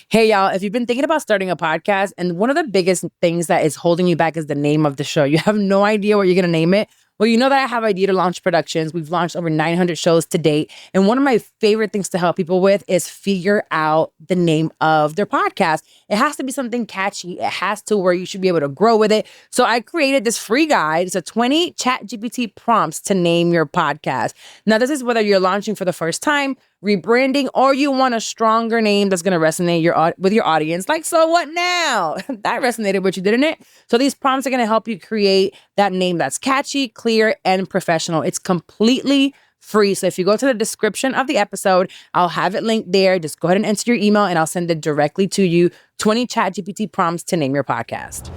Hey, y'all, if you've been thinking about starting a podcast and one of the biggest things that is holding you back is the name of the show, you have no idea what you're going to name it. Well, you know that I have Idea to Launch Productions. We've launched over 900 shows to date. And one of my favorite things to help people with is figure out the name of their podcast. It has to be something catchy. It has to where you should be able to grow with it. So I created this free guide. It's a 20 ChatGPT prompts to name your podcast. Now, this is whether you're launching for the first time, rebranding, or you want a stronger name that's going to resonate with your audience. Like, so what now? That resonated with you, didn't it? So these prompts are going to help you create that name that's catchy, clear, and professional. It's completely free. So if you go to the description of the episode, I'll have it linked there. Just go ahead and enter your email and I'll send it directly to you. 20 ChatGPT prompts to name your podcast.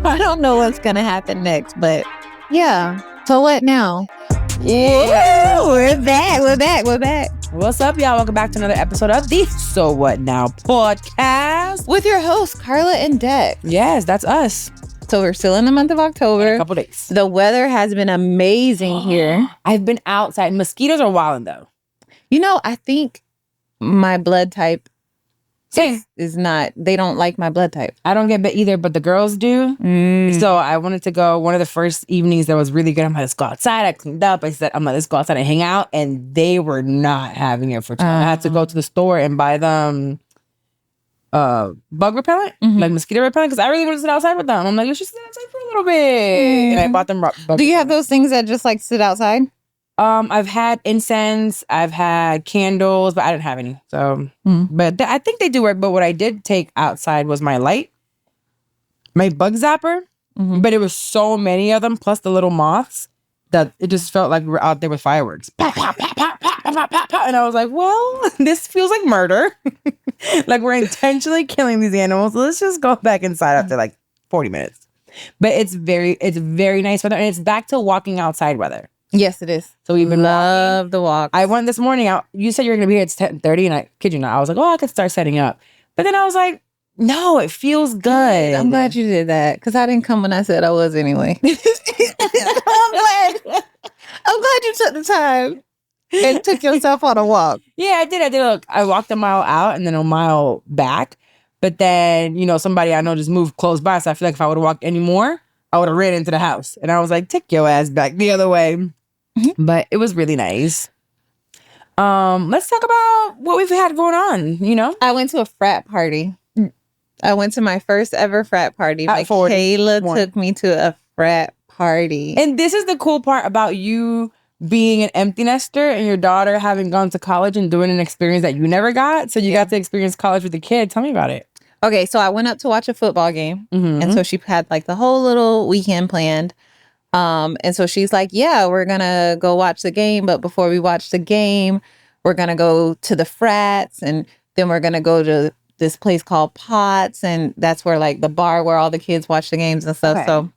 I don't know what's going to happen next, but yeah. So what now? Yeah. Woo, we're back. What's up, y'all? Welcome back to another episode of the So What Now podcast. With your hosts, Carla and Deck. Yes, that's us. So we're still in the month of October. A couple days. The weather has been amazing here. I've been outside. Mosquitoes are wilding, though. You know, I think my blood type Same. is not, they don't like my blood type. I don't get bit either, but the girls do. So I wanted to go one of the first evenings that was really good. I'm like, let's go outside. I cleaned up. I'm like, let's go outside and hang out. And they were not having it for time. I had to go to the store and buy them bug repellent, like mosquito repellent, because I really want to sit outside with them. I'm like, let's just sit outside for a little bit. And I bought them bug Do you have those things that just like sit outside? I've had incense, I've had candles, but I didn't have any. So, but I think they do work. But what I did take outside was my light, my bug zapper, but it was so many of them, plus the little moths, that it just felt like we were out there with fireworks. Pop, pop, pop, pop, pop, pop, pop, pop. And I was like, well, this feels like murder. Like we're intentionally killing these animals. So let's just go back inside after like 40 minutes. But it's very nice weather. And it's back to walking outside weather. Yes, it is. So we've been love the walk. I went this morning out. You said you were going to be here at 10:30, and I kid you not, I was like, oh, I could start setting up. But then I was like, no, it feels good. I'm glad you did that because I didn't come when I said I was anyway. I'm glad you took the time and took yourself on a walk. Yeah, I did. Look, I walked a mile out and then a mile back. But then, somebody I know just moved close by. So I feel like if I would have walked any more, I would have ran into the house. And I was like, take your ass back the other way. But it was really nice. Let's talk about what we've had going on, I went to a frat party. I went to my first ever frat party. Mikaela took me to a frat party. And this is the cool part about you being an empty nester and your daughter having gone to college and doing an experience that you never got. So you got to experience college with the kid. Tell me about it. Okay, so I went up to watch a football game. And so she had like the whole little weekend planned. And so she's like, yeah, we're going to go watch the game. But before we watch the game, we're going to go to the frats. And then we're going to go to this place called Potts. And that's where like the bar where all the kids watch the games and stuff. Okay. So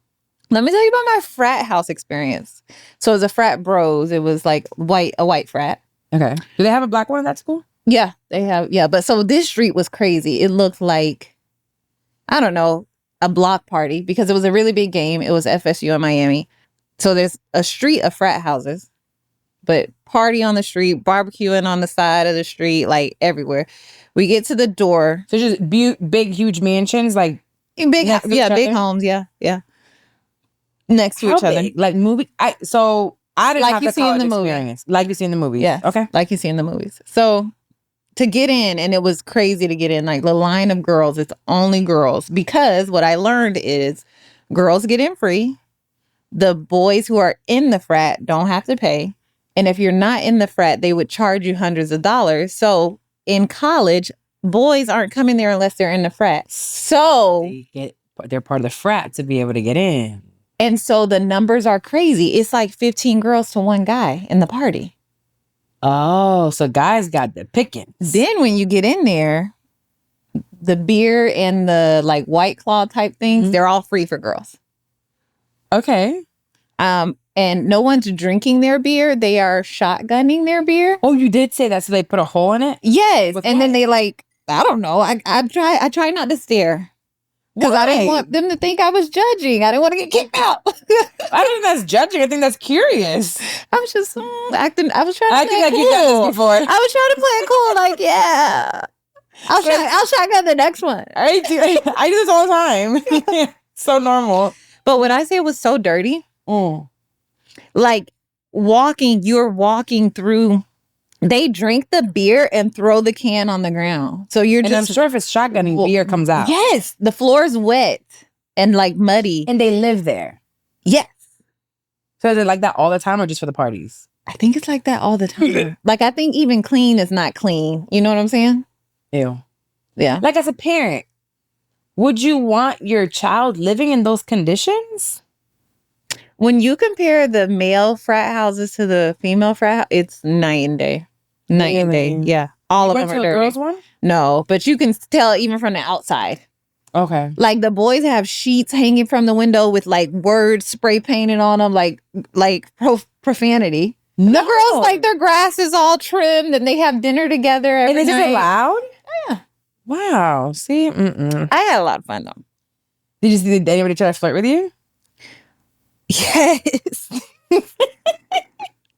let me tell you about my frat house experience. So it was a frat bros. It was like a white frat. Okay. Do they have a black one in that school? Yeah, they have. Yeah. But so this street was crazy. It looked like, I don't know, a block party because it was a really big game. It was FSU in Miami. So there's a street of frat houses, but party on the street, barbecuing on the side of the street, like everywhere. We get to the door. So just big, huge mansions, like big homes. Yeah. Next to each other. Like movie. I didn't like have you the see in the experience. Like you see in the movies. Yeah. Okay. Like you see in the movies. So to get in, and it was crazy to get in, like the line of girls, it's only girls. Because what I learned is girls get in free. The boys who are in the frat don't have to pay. And if you're not in the frat, they would charge you hundreds of dollars. So in college, boys aren't coming there unless they're in the frat. So they're part of the frat to be able to get in. And so the numbers are crazy. It's like 15 girls to one guy in the party. Oh, so guys got the pickings. Then when you get in there, the beer and the like White Claw type things, they're all free for girls. Okay. And no one's drinking their beer. They are shotgunning their beer. Oh, you did say that. So they put a hole in it? Yes. And then they like, I don't know. I try not to stare. Because I didn't want them to think I was judging. I didn't want to get kicked out. I don't think that's judging. I think that's curious. I was just acting. I was trying to play like cool. You done this before. I was trying to play it cool. Like, yeah. I'll shotgun the next one. I do this all the time. So normal. But when I say it was so dirty, like you're walking through. They drink the beer and throw the can on the ground. So you're I'm sure if it's shotgunning, beer comes out. Yes, the floor is wet and like muddy, and they live there. Yes. So is it like that all the time, or just for the parties? I think it's like that all the time. Like I think even clean is not clean. You know what I'm saying? Ew. Yeah. Like as a parent, would you want your child living in those conditions? When you compare the male frat houses to the female frat, it's night and day. Night and day. Yeah. All of them are dirty. Girls one? No, but you can tell even from the outside. Okay. Like the boys have sheets hanging from the window with like words spray painted on them, like profanity. No. The girls, like their grass is all trimmed and they have dinner together every night. And is it loud? Yeah. Wow. See? I had a lot of fun though. Did anybody try to flirt with you? Yes.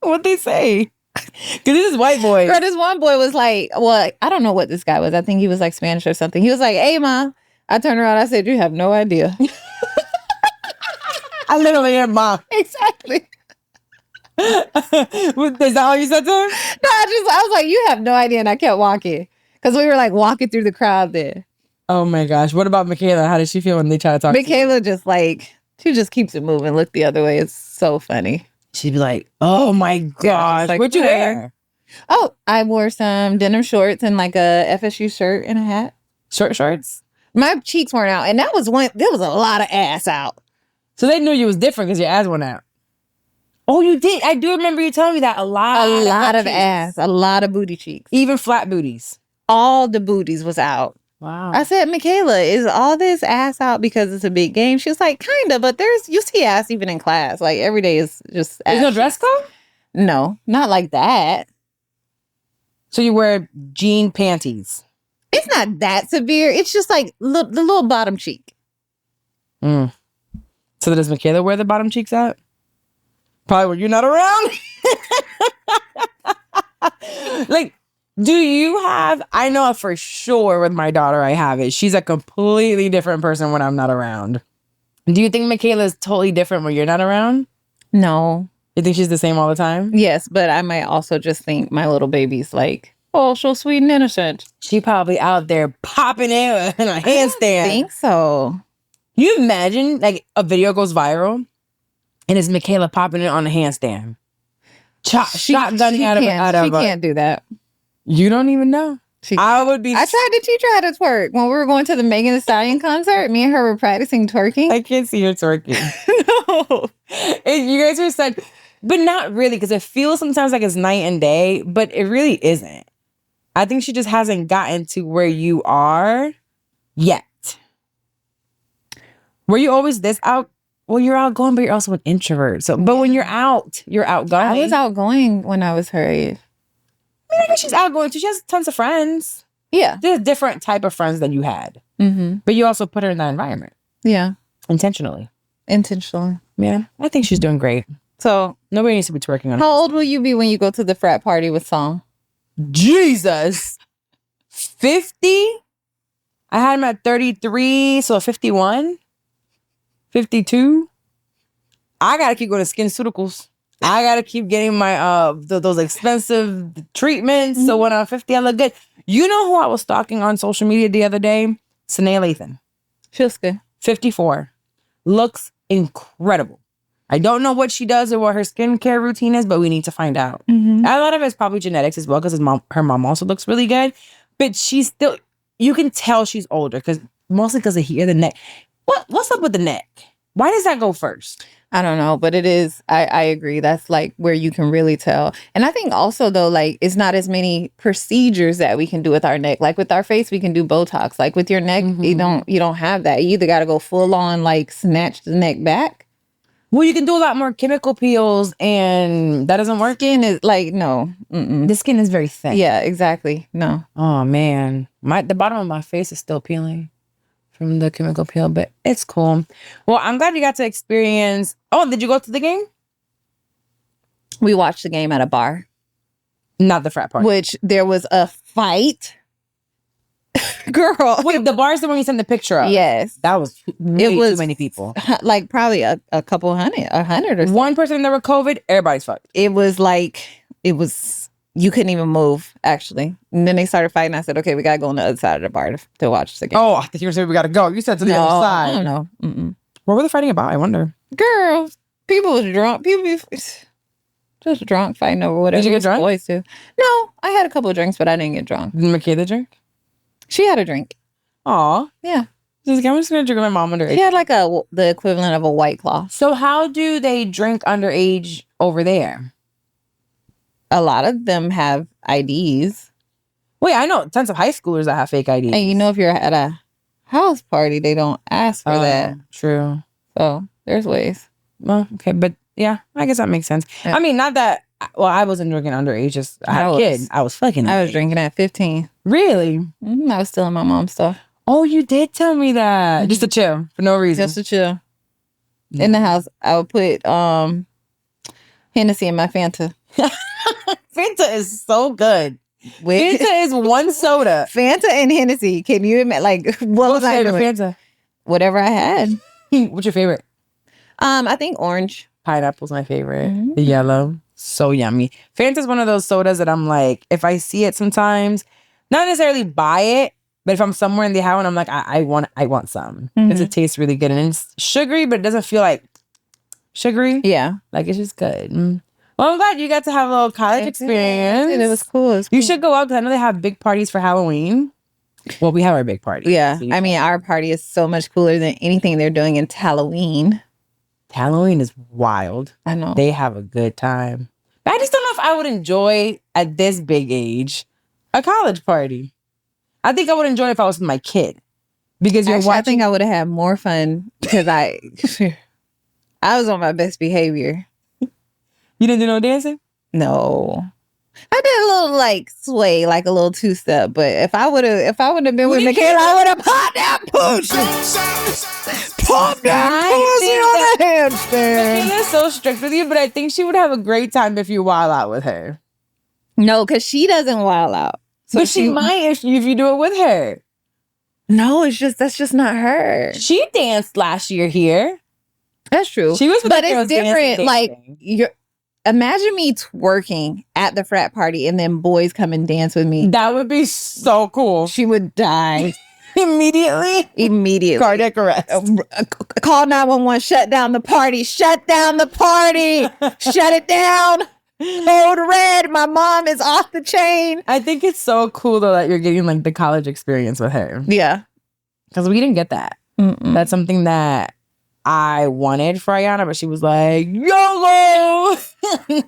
What'd they say? Because this is white boys. Girl, this one boy was like, well, I don't know what this guy was. I think he was like Spanish or something. He was like, hey, Ma. I turned around. I said, you have no idea. I literally am, Ma. Exactly. Is that all you said to him? No, I was like, you have no idea. And I kept walking. Because we were like walking through the crowd there. Oh my gosh. What about Mikaela? How did she feel when they try to talk Mikaela just like, she just keeps it moving. Look the other way. It's so funny. She'd be like, oh my gosh. Like, what'd you wear? Oh, I wore some denim shorts and like a FSU shirt and a hat. Shorts? My cheeks weren't out. And there was a lot of ass out. So they knew you was different because your ass went out. Oh, you did. I do remember you telling me that. A lot of ass. A lot of booty cheeks. Even flat booties. All the booties was out. Wow. I said, Mikaela, is all this ass out because it's a big game? She was like, kind of, but you see ass even in class. Like every day is just ass. There's no dress code? No, not like that. So you wear jean panties? It's not that severe. It's just like the little bottom cheek. So does Mikaela wear the bottom cheeks out? Probably when you're not around. Like, do you have, I know for sure with my daughter I have it. She's a completely different person when I'm not around. Do you think Mikaela is totally different when you're not around? No. You think she's the same all the time? Yes, but I might also just think my little baby's like, oh, so sweet and innocent. She probably out there popping it in a handstand. I think so. You imagine like a video goes viral and it's Mikaela popping it on a handstand. Shotgunning out of She can't do that. You don't even know. I tried to teach her how to twerk. When we were going to the Megan Thee Stallion concert, me and her were practicing twerking. I can't see her twerking. No. And you guys are such, but not really, because it feels sometimes like it's night and day, but it really isn't. I think she just hasn't gotten to where you are yet. Were you always this out? Well, you're outgoing, but you're also an introvert. So, but when you're out, you're outgoing. I was outgoing when I was her age. I guess she's outgoing too. She has tons of friends. Yeah. There's a different type of friends than you had. Mm-hmm. But you also put her in that environment. Yeah. Intentionally. Yeah. I think she's doing great. So nobody needs to be twerking on her. How old will you be when you go to the frat party with Thong? Jesus. 50? I had him at 33, so 51. 52. I gotta keep going to SkinCeuticals. I gotta keep getting my those expensive treatments. So when I'm 50, I look good. You know who I was stalking on social media the other day? Sanae Lathan. She looks good. 54. Looks incredible. I don't know what she does or what her skincare routine is, but we need to find out. Mm-hmm. A lot of it's probably genetics as well, because her mom also looks really good. But she's still, you can tell she's older, mostly because of here, the neck. What's up with the neck? Why does that go first? I don't know, but it is. I agree. That's like where you can really tell. And I think also though, like it's not as many procedures that we can do with our neck. Like with our face, we can do Botox. Like with your neck, you don't have that. You either got to go full on, like snatch the neck back. Well, you can do a lot more chemical peels, and that doesn't work. Skin is like no. The skin is very thin. Yeah, exactly. No. Oh man, the bottom of my face is still peeling from the chemical peel, but it's cool. Well, I'm glad you got to experience. Oh, did you go to the game? We watched the game at a bar. Not the frat party. Which there was a fight. Girl. Wait, the bar is the one you sent the picture of. Yes. That was way too many people. Like probably a couple hundred, 100 or something. One person there with COVID, everybody's fucked. It was you couldn't even move, actually. And then they started fighting. I said, okay, we got to go on the other side of the bar to watch the game. Oh, I thought you were saying we got to go. You said to the other side. I don't know. Mm-mm. What were they fighting about? I wonder. Girl, people was drunk. People just drunk fighting over whatever. Did you get drunk? Boys do. No, I had a couple of drinks, but I didn't get drunk. Did Mikaela drink? She had a drink. Aw. Yeah. I'm just going to drink with my mom underage. She had like the equivalent of a White Claw. So how do they drink underage over there? A lot of them have IDs. Wait, I know tons of high schoolers that have fake IDs. And you know, if you're at a house party, they don't ask for that. True. So there's ways. Well, okay. But yeah, I guess that makes sense. Yeah. I mean, not that, well, I wasn't drinking underage. Just I had a kid. I was fucking. I was drinking at 15. Really? I was stealing my mom's stuff. Oh, you did tell me that. Just to chill for no reason. Just to chill. In the house, I would put Hennessy in my Fanta. Fanta is so good. Wait. Fanta is one soda. Fanta and Hennessy. Can you admit? Like, what was I doing? Fanta? Whatever I had. What's your favorite? I think orange. Pineapple's my favorite. The yellow, so yummy. Fanta's one of those sodas that I'm like, if I see it sometimes, not necessarily buy it, but if I'm somewhere and they have one, I'm like, I want some because it tastes really good and it's sugary, but it doesn't feel like sugary. Yeah, like it's just good. Well, I'm glad you got to have a little college experience. It was cool. You should go out because I know they have big parties for Halloween. Well, we have our big party. Yeah, I mean, our party is so much cooler than anything they're doing in Halloween. Halloween is wild. I know. They have a good time. But I just don't know if I would enjoy at this big age a college party. I think I would enjoy it if I was with my kid. Because you're watching. I think I would have had more fun because I was on my best behavior. You didn't do no dancing? No. I did a little like sway, like a little two-step, but if I would have been with Mikaela, I would have popped that pussy. Pop that pussy on the handstand. Michaela's so strict with you, but I think she would have a great time if you wild out with her. No, because she doesn't wild out. So but she might if you do it with her. No, that's just not her. She danced last year here. That's true. She was with but it's different. Like imagine me twerking at the frat party and then boys come and dance with me. That would be so cool. She would die. Immediately. Cardiac arrest. Call 911. Shut down the party. Shut down the party. Shut it down. Code red. My mom is off the chain. I think it's so cool though that you're getting like the college experience with her. Yeah. Because we didn't get that. That's something that I wanted for Ayana, but she was like, YOLO!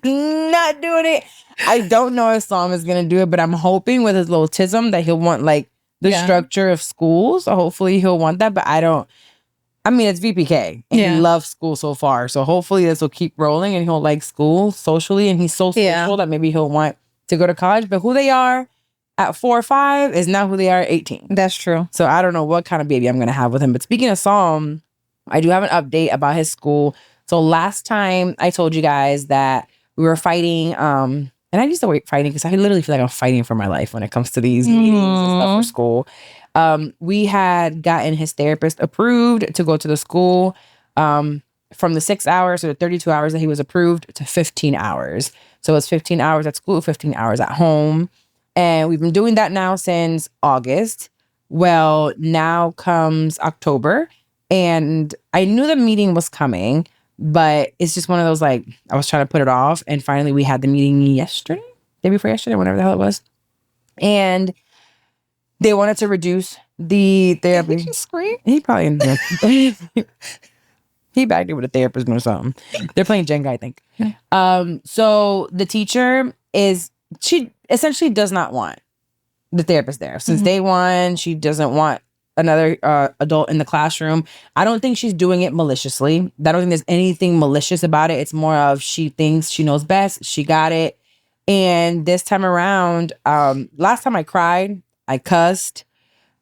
Not doing it. I don't know if Sam is going to do it, but I'm hoping with his little tism that he'll want like the structure of school. So hopefully he'll want that, but I mean, it's VPK and he loves school so far. So hopefully this will keep rolling and he'll like school socially. And he's so social that maybe he'll want to go to college, but who they are at 4 or 5 is not who they are at 18. That's true. So I don't know what kind of baby I'm going to have with him. But speaking of Sam, I do have an update about his school. So last time I told you guys that we were fighting, and I used to wait fighting because I literally feel like I'm fighting for my life when it comes to these meetings and stuff for school. We had gotten his therapist approved to go to the school from the 6 hours or the 32 hours that he was approved to 15 hours. So it's 15 hours at school, 15 hours at home. And we've been doing that now since August. Well, now comes October. And I knew the meeting was coming, but it's just one of those, like, I was trying to put it off. And finally, we had the meeting yesterday, day before yesterday, whatever the hell it was. And they wanted to reduce the therapy. Did he scream? He probably he backed it with a therapist or something. They're playing Jenga, I think. So the teacher she essentially does not want the therapist there. Since day one, she doesn't want another adult in the classroom. I don't think she's doing it maliciously. I don't think there's anything malicious about it. It's more of she thinks she knows best. She got it. And this time around, last time I cried, I cussed.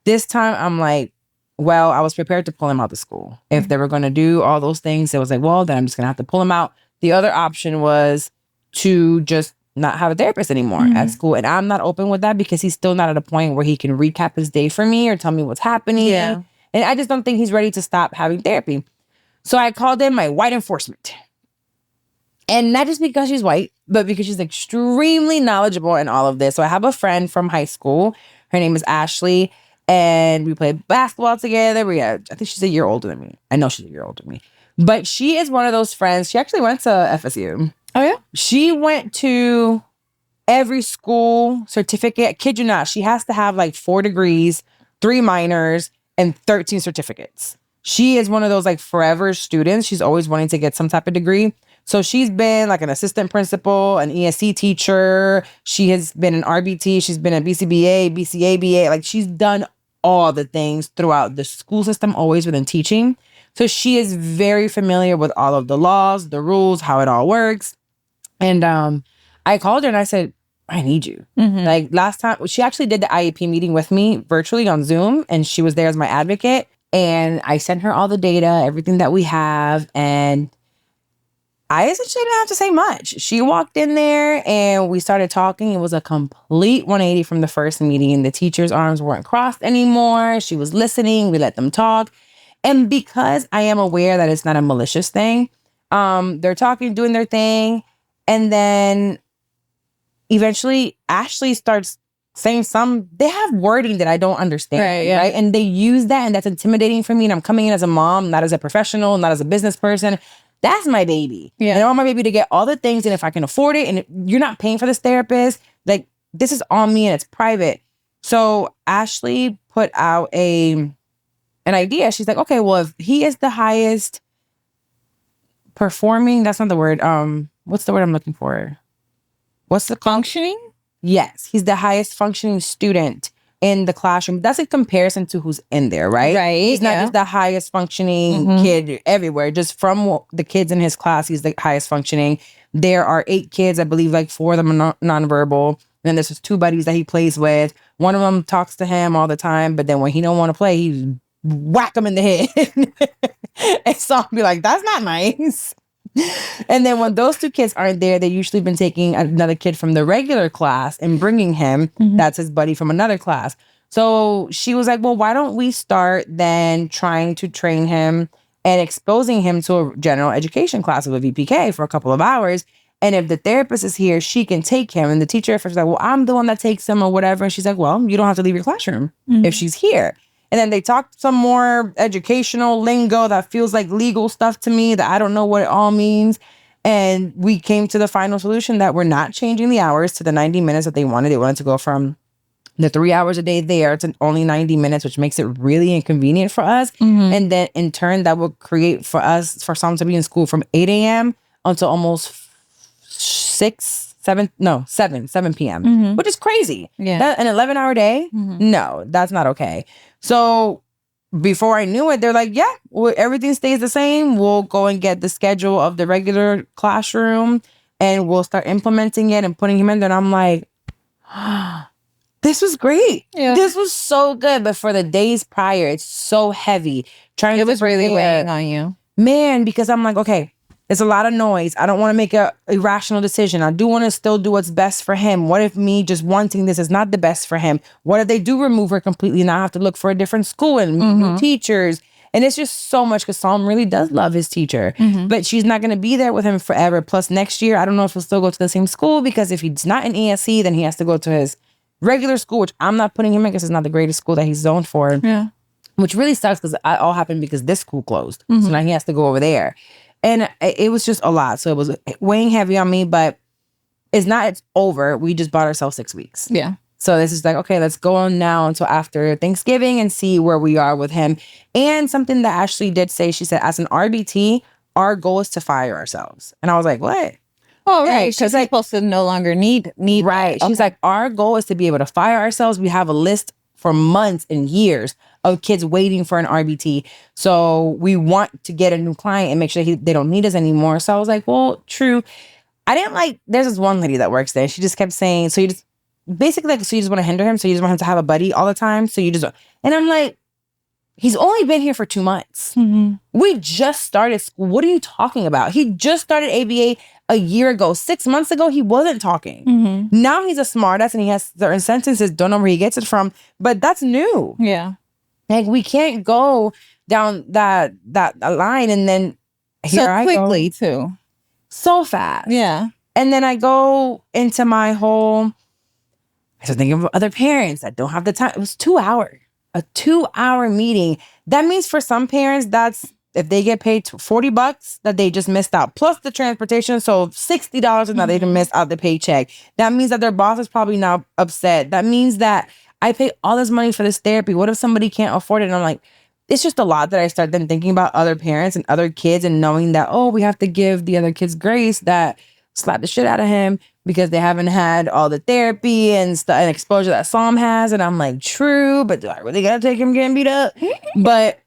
This time I'm like, well, I was prepared to pull him out of school. If they were going to do all those things, it was like, well, then I'm just going to have to pull him out. The other option was to just not have a therapist anymore at school. And I'm not open with that because he's still not at a point where he can recap his day for me or tell me what's happening. Yeah. And I just don't think he's ready to stop having therapy. So I called in my white enforcement. And not just because she's white, but because she's extremely knowledgeable in all of this. So I have a friend from high school. Her name is Ashley. And we played basketball together. I think she's a year older than me. I know she's a year older than me. But she is one of those friends. She actually went to FSU. Oh, yeah? She went to every school certificate. Kid you not, she has to have like 4 degrees, 3 minors, and 13 certificates. She is one of those like forever students. She's always wanting to get some type of degree. So she's been like an assistant principal, an ESC teacher. She has been an RBT. She's been a BCBA, BCABA. Like she's done all the things throughout the school system, always within teaching. So she is very familiar with all of the laws, the rules, how it all works. And I called her and I said, I need you. Like last time, she actually did the IEP meeting with me virtually on Zoom, and she was there as my advocate. And I sent her all the data, everything that we have. And I essentially didn't have to say much. She walked in there and we started talking. It was a complete 180 from the first meeting. The teacher's arms weren't crossed anymore. She was listening. We let them talk. And because I am aware that it's not a malicious thing, they're talking, doing their thing. And then eventually Ashley starts saying they have wording that I don't understand. Right? And they use that, and that's intimidating for me. And I'm coming in as a mom, not as a professional, not as a business person. That's my baby. Yeah. And I want my baby to get all the things. And if I can afford it, and you're not paying for this therapist, like this is on me and it's private. So Ashley put out an idea. She's like, okay, well, if he is the highest performing, that's not the word. What's the word I'm looking for? What's the functioning? Yes, he's the highest functioning student in the classroom. That's in comparison to who's in there, right? Right. He's not just the highest functioning kid everywhere. Just from the kids in his class, he's the highest functioning. There are 8 kids, I believe, like 4 of them are nonverbal. And then there's just 2 buddies that he plays with. One of them talks to him all the time, but then when he don't want to play, he whack him in the head. And so I'll be like, that's not nice. And then when those 2 kids aren't there, they usually been taking another kid from the regular class and bringing him. That's his buddy from another class. So she was like, well, why don't we start then trying to train him and exposing him to a general education class of a VPK for a couple of hours. And if the therapist is here, she can take him. And the teacher at first was like, well, I'm the one that takes him or whatever. And she's like, well, you don't have to leave your classroom if she's here. And then they talked some more educational lingo that feels like legal stuff to me that I don't know what it all means. And we came to the final solution that we're not changing the hours to the 90 minutes that they wanted. They wanted to go from the 3 hours a day there to only 90 minutes, which makes it really inconvenient for us. And then in turn, that will create for someone to be in school from 8 a.m. until almost 7 p.m., which is crazy. Yeah. An 11-hour day? No, that's not okay. So before I knew it, they're like, yeah, well, everything stays the same. We'll go and get the schedule of the regular classroom and we'll start implementing it and putting him in there. And I'm like, this was great. Yeah. This was so good. But for the days prior, it's so heavy. It was really weighing on you. Man, because I'm like, okay, there's a lot of noise. I don't want to make a irrational decision. I do want to still do what's best for him. What if me just wanting this is not the best for him? What if they do remove her completely and I have to look for a different school and new teachers? And it's just so much because Psalm really does love his teacher. But she's not going to be there with him forever. Plus next year, I don't know if he'll still go to the same school because if he's not in ESC, then he has to go to his regular school, which I'm not putting him in because it's not the greatest school that he's zoned for. Yeah. Which really sucks because it all happened because this school closed. So now he has to go over there. And it was just a lot. So it was weighing heavy on me, but it's over. We just bought ourselves 6 weeks. Yeah. So this is like, okay, let's go on now until after Thanksgiving and see where we are with him. And something that Ashley did say, she said, as an RBT, our goal is to fire ourselves. And I was like, what? Oh, right. Because they're supposed to no longer need. Right. She's like, our goal is to be able to fire ourselves. We have a list for months and years of kids waiting for an RBT. So we want to get a new client and make sure they don't need us anymore. So I was like, well, true. I didn't there's this one lady that works there. She just kept saying, so you just basically so you just want to hinder him. So you just want him to have a buddy all the time. So you just, and I'm like, he's only been here for 2 months. We just started school. What are you talking about? He just started ABA. a year ago, 6 months ago, he wasn't talking. Now he's a smartass and he has certain sentences. Don't know where he gets it from, but that's new. Yeah. Like we can't go down that line and then here So I quickly go. too. So fast. Yeah. And then I go into my whole, I was thinking of other parents that don't have the time. It was 2 hours, a 2-hour meeting. That means for some parents, that's if they get paid $40 that they just missed out, plus the transportation. So $60 and that they didn't miss out the paycheck. That means that their boss is probably now upset. That means that I pay all this money for this therapy. What if somebody can't afford it? And I'm like, it's just a lot that I start then thinking about other parents and other kids and knowing that, oh, we have to give the other kids grace that slap the shit out of him because they haven't had all the therapy and exposure that Psalm has. And I'm like, true, but do I really gotta take him getting beat up? But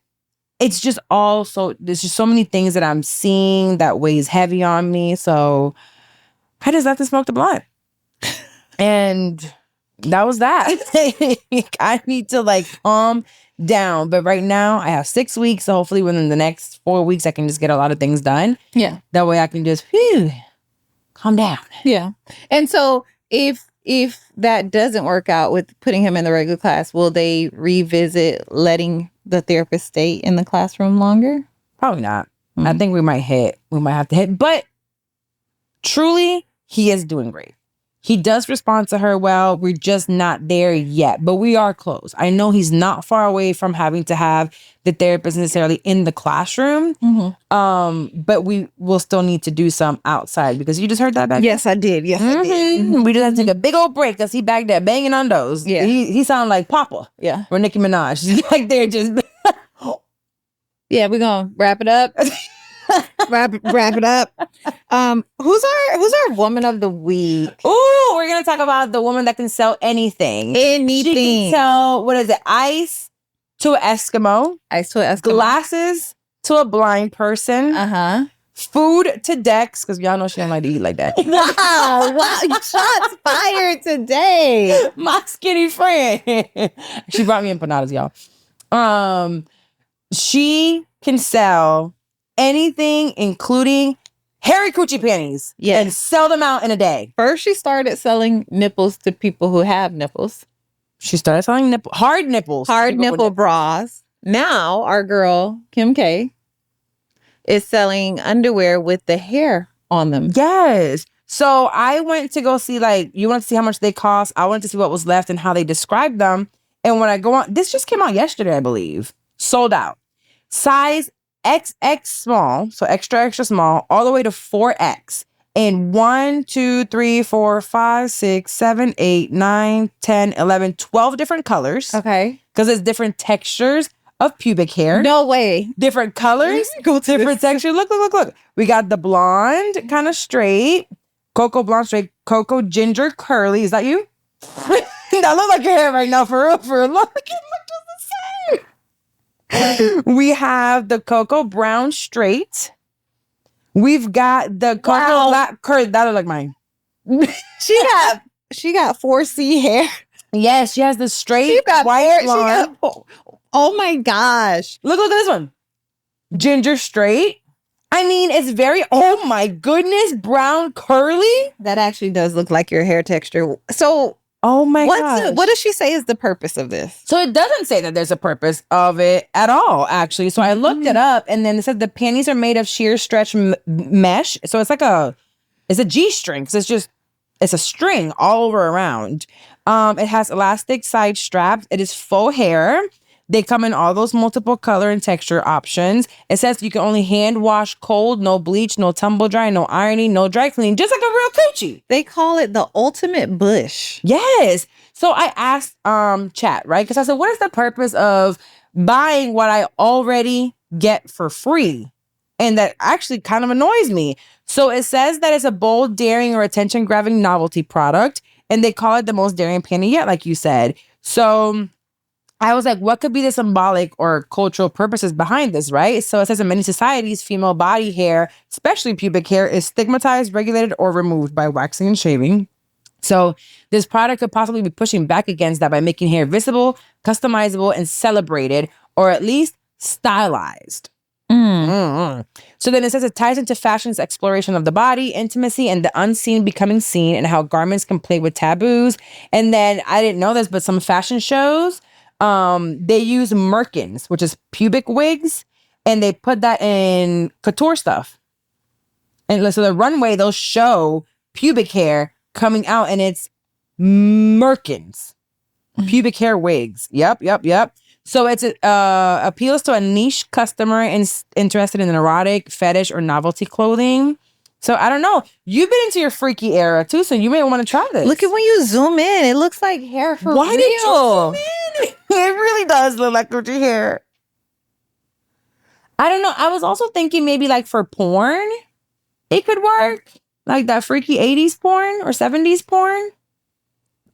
it's just there's just so many things that I'm seeing that weighs heavy on me. So I just have to smoke the blunt. And that was that. I need to like calm down. But right now I have 6 weeks. So hopefully within the next 4 weeks, I can just get a lot of things done. Yeah. That way I can just calm down. Yeah. And so if that doesn't work out with putting him in the regular class, will they revisit letting the therapist stay in the classroom longer? Probably not. I think we might have to hit. But truly, he is doing great. He does respond to her well. We're just not there yet, but we are close. I know he's not far away from having to have the therapist necessarily in the classroom. But we will still need to do some outside because you just heard that back. Yes, I did. Yes, I did. We just have to take a big old break because he back there banging on those. Yeah. He sound like Papa. Yeah. Or Nicki Minaj. She's back there just. Yeah, we're gonna wrap it up. wrap it up. Who's our woman of the week? Ooh, we're gonna talk about the woman that can sell anything. Anything. She can sell, what is it? Ice to an Eskimo. Ice to an Eskimo. Glasses to a blind person. Food to Dex, because y'all know she don't like to eat like that. Wow. Shots fired today. My skinny friend. She brought me empanadas, y'all. She can sell anything, including hairy coochie panties. Yes. And sell them out in a day. First, she started selling nipples to people who have nipples. She started selling hard nipples. Hard nipple bras. Now, our girl, Kim K, is selling underwear with the hair on them. Yes. So I went to go see, you want to see how much they cost. I wanted to see what was left and how they described them. And when I go on, this just came out yesterday, I believe. Sold out. Size XX small, so extra, extra small, all the way to 4X. In 1, 2, 3, 4, 5, 6, 7, 8, 9, 10, 11, 12 different colors. Okay. Because it's different textures of pubic hair. No way. Different colors, different texture. Look. We got the blonde, kind of straight, cocoa blonde straight, cocoa ginger curly. Is that you? That look like your hair right now, for real. Look just the same. We have the cocoa brown straight. We've got the cocoa black curly. That look like mine. She got 4C hair. Yes, she has the straight She got white blonde. Oh my gosh. Look at this one. Ginger straight. I mean, it's very, oh my goodness, brown curly. That actually does look like your hair texture. So, oh my god. What does she say is the purpose of this? So it doesn't say that there's a purpose of it at all, actually. So I looked it up and then it said the panties are made of sheer stretch mesh. So it's it's a G-string. So it's a string all over around. It has elastic side straps. It is faux hair. They come in all those multiple color and texture options. It says you can only hand wash cold, no bleach, no tumble dry, no ironing, no dry cleaning, just like a real coochie. They call it the ultimate bush. Yes. So I asked chat, right? Because I said, what is the purpose of buying what I already get for free? And that actually kind of annoys me. So it says that it's a bold, daring, or attention-grabbing novelty product. And they call it the most daring panty yet, like you said. So I was like, what could be the symbolic or cultural purposes behind this, right? So it says in many societies, female body hair, especially pubic hair, is stigmatized, regulated, or removed by waxing and shaving. So this product could possibly be pushing back against that by making hair visible, customizable, and celebrated, or at least stylized. So then it says it ties into fashion's exploration of the body, intimacy, and the unseen becoming seen, and how garments can play with taboos. And then I didn't know this, but some fashion shows, they use merkins, which is pubic wigs, and they put that in couture stuff. And so the runway, they'll show pubic hair coming out, and it's merkins, pubic hair wigs. Yep. So it's appeals to a niche customer interested in erotic, fetish, or novelty clothing. So I don't know. You've been into your freaky era too, so you may want to try this. Look at when you zoom in. It looks like hair for Why real. did you zoom in? It really does look like Gucci hair. I don't know. I was also thinking maybe like for porn, it could work. Like that freaky 80s porn or 70s porn.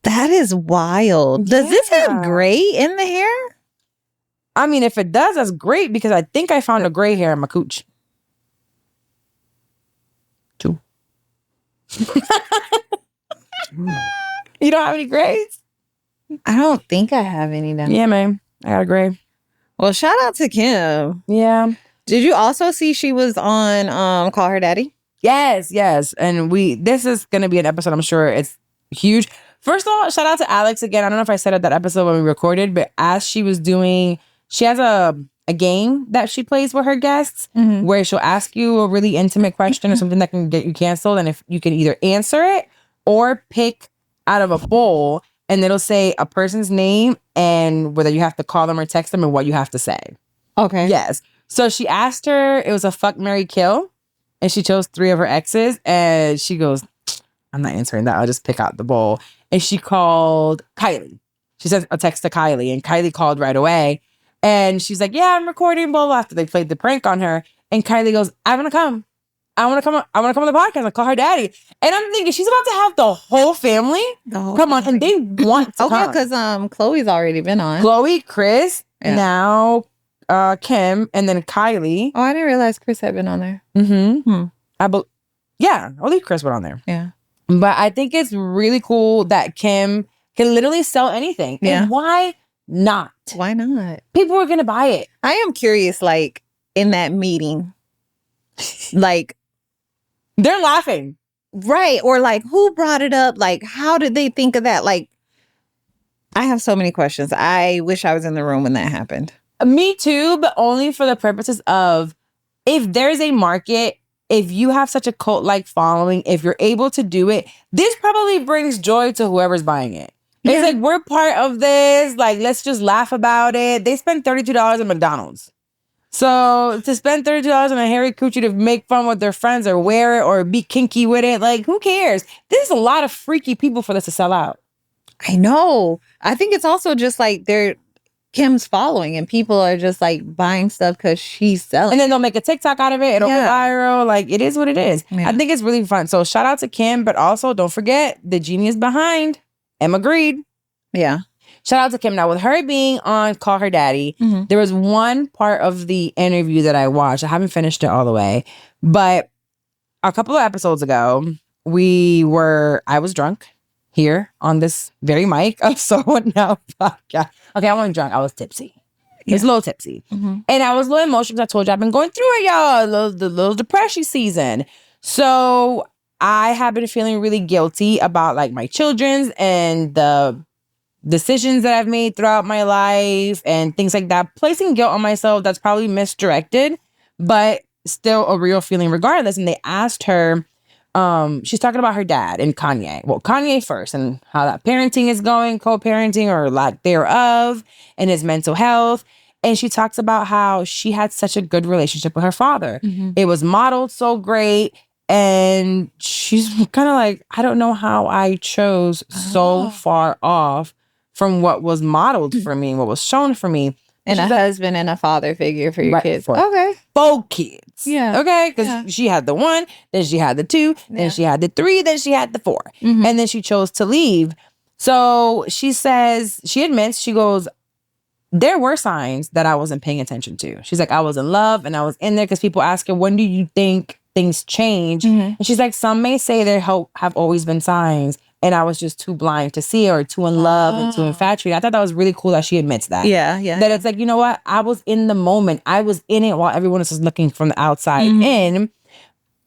That is wild. Does this have gray in the hair? I mean, if it does, that's great because I think I found a gray hair in my cooch. 2. You don't have any grays? I don't think I have any now. Yeah, man. I got a gray. Well, shout out to Kim. Yeah. Did you also see she was on Call Her Daddy? Yes. And this is gonna be an episode, I'm sure it's huge. First of all, shout out to Alex again. I don't know if I said it that episode when we recorded, but as she was doing, she has a game that she plays with her guests where she'll ask you a really intimate question or something that can get you canceled. And if you can either answer it or pick out of a bowl, and it'll say a person's name and whether you have to call them or text them and what you have to say. Okay. Yes. So she asked her, it was a fuck, marry, kill. And she chose 3 of her exes. And she goes, I'm not answering that. I'll just pick out the bowl. And she called Kylie. She sent a text to Kylie. And Kylie called right away. And she's like, yeah, I'm recording, blah, blah, after they played the prank on her. And Kylie goes, I want to come. I want to come on the podcast and call her daddy. And I'm thinking she's about to have the whole family come on. And they want to come. Because Chloe's already been on. Chloe, Chris, now Kim, and then Kylie. Oh, I didn't realize Chris had been on there. I believe Chris went on there. Yeah. But I think it's really cool that Kim can literally sell anything. Yeah. And why not? Why not? People are going to buy it. I am curious, like, in that meeting, like, they're laughing. Right. Or like, who brought it up? Like, how did they think of that? Like, I have so many questions. I wish I was in the room when that happened. Me too, but only for the purposes of if there's a market, if you have such a cult-like following, if you're able to do it, this probably brings joy to whoever's buying it. Yeah. It's like, we're part of this. Like, let's just laugh about it. They spent $32 at McDonald's. So to spend $32 on a hairy coochie to make fun with their friends or wear it or be kinky with it, like, who cares? There's a lot of freaky people for this to sell out. I know. I think it's also just like they're Kim's following and people are just like buying stuff because she's selling. And then they'll make a TikTok out of it. It'll go viral. Like, it is what it is. Yeah. I think it's really fun. So shout out to Kim, but also don't forget the genius behind Emma Grede. Yeah. Shout out to Kim. Now, with her being on Call Her Daddy, there was one part of the interview that I watched. I haven't finished it all the way. But a couple of episodes ago, I was drunk here on this very mic of So What Now podcast. Okay, I wasn't drunk. I was tipsy. Yeah. It's a little tipsy. And I was a little emotional because I told you I've been going through it, y'all. The little depression season. So I have been feeling really guilty about like my children's and the decisions that I've made throughout my life and things like that. Placing guilt on myself that's probably misdirected, but still a real feeling regardless. And they asked her, she's talking about her dad and Kanye. Well, Kanye first and how that parenting is going, co-parenting or lack thereof, and his mental health. And she talks about how she had such a good relationship with her father. It was modeled so great. And she's kind of like, I don't know how I chose so far off from what was modeled for me, what was shown for me. And a husband and a father figure for your kids. Okay. 4 kids. Yeah. Okay. Because she had the 1, then she had the 2, then she had the 3, then she had the 4. And then she chose to leave. So she says, she admits, she goes, there were signs that I wasn't paying attention to. She's like, I was in love and I was in there because people ask her, when do you think things change? And she's like, some may say there have always been signs. and I was just too blind to see it, or too in love and too infatuated. I thought that was really cool that she admits that. Yeah, yeah. That it's like, you know what? I was in the moment. I was in it while everyone else was looking from the outside in.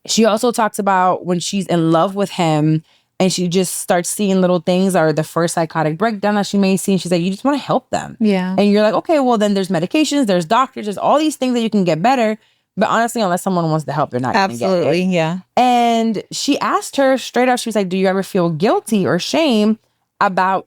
She also talks about when she's in love with him and she just starts seeing little things, or the first psychotic breakdown that she may see. And she's like, you just want to help them. Yeah. And you're like, okay, well, then there's medications, there's doctors, there's all these things that you can get better. But honestly, unless someone wants to help, they're not going to get it. Absolutely, yeah. And she asked her straight up, she was like, do you ever feel guilty or shame about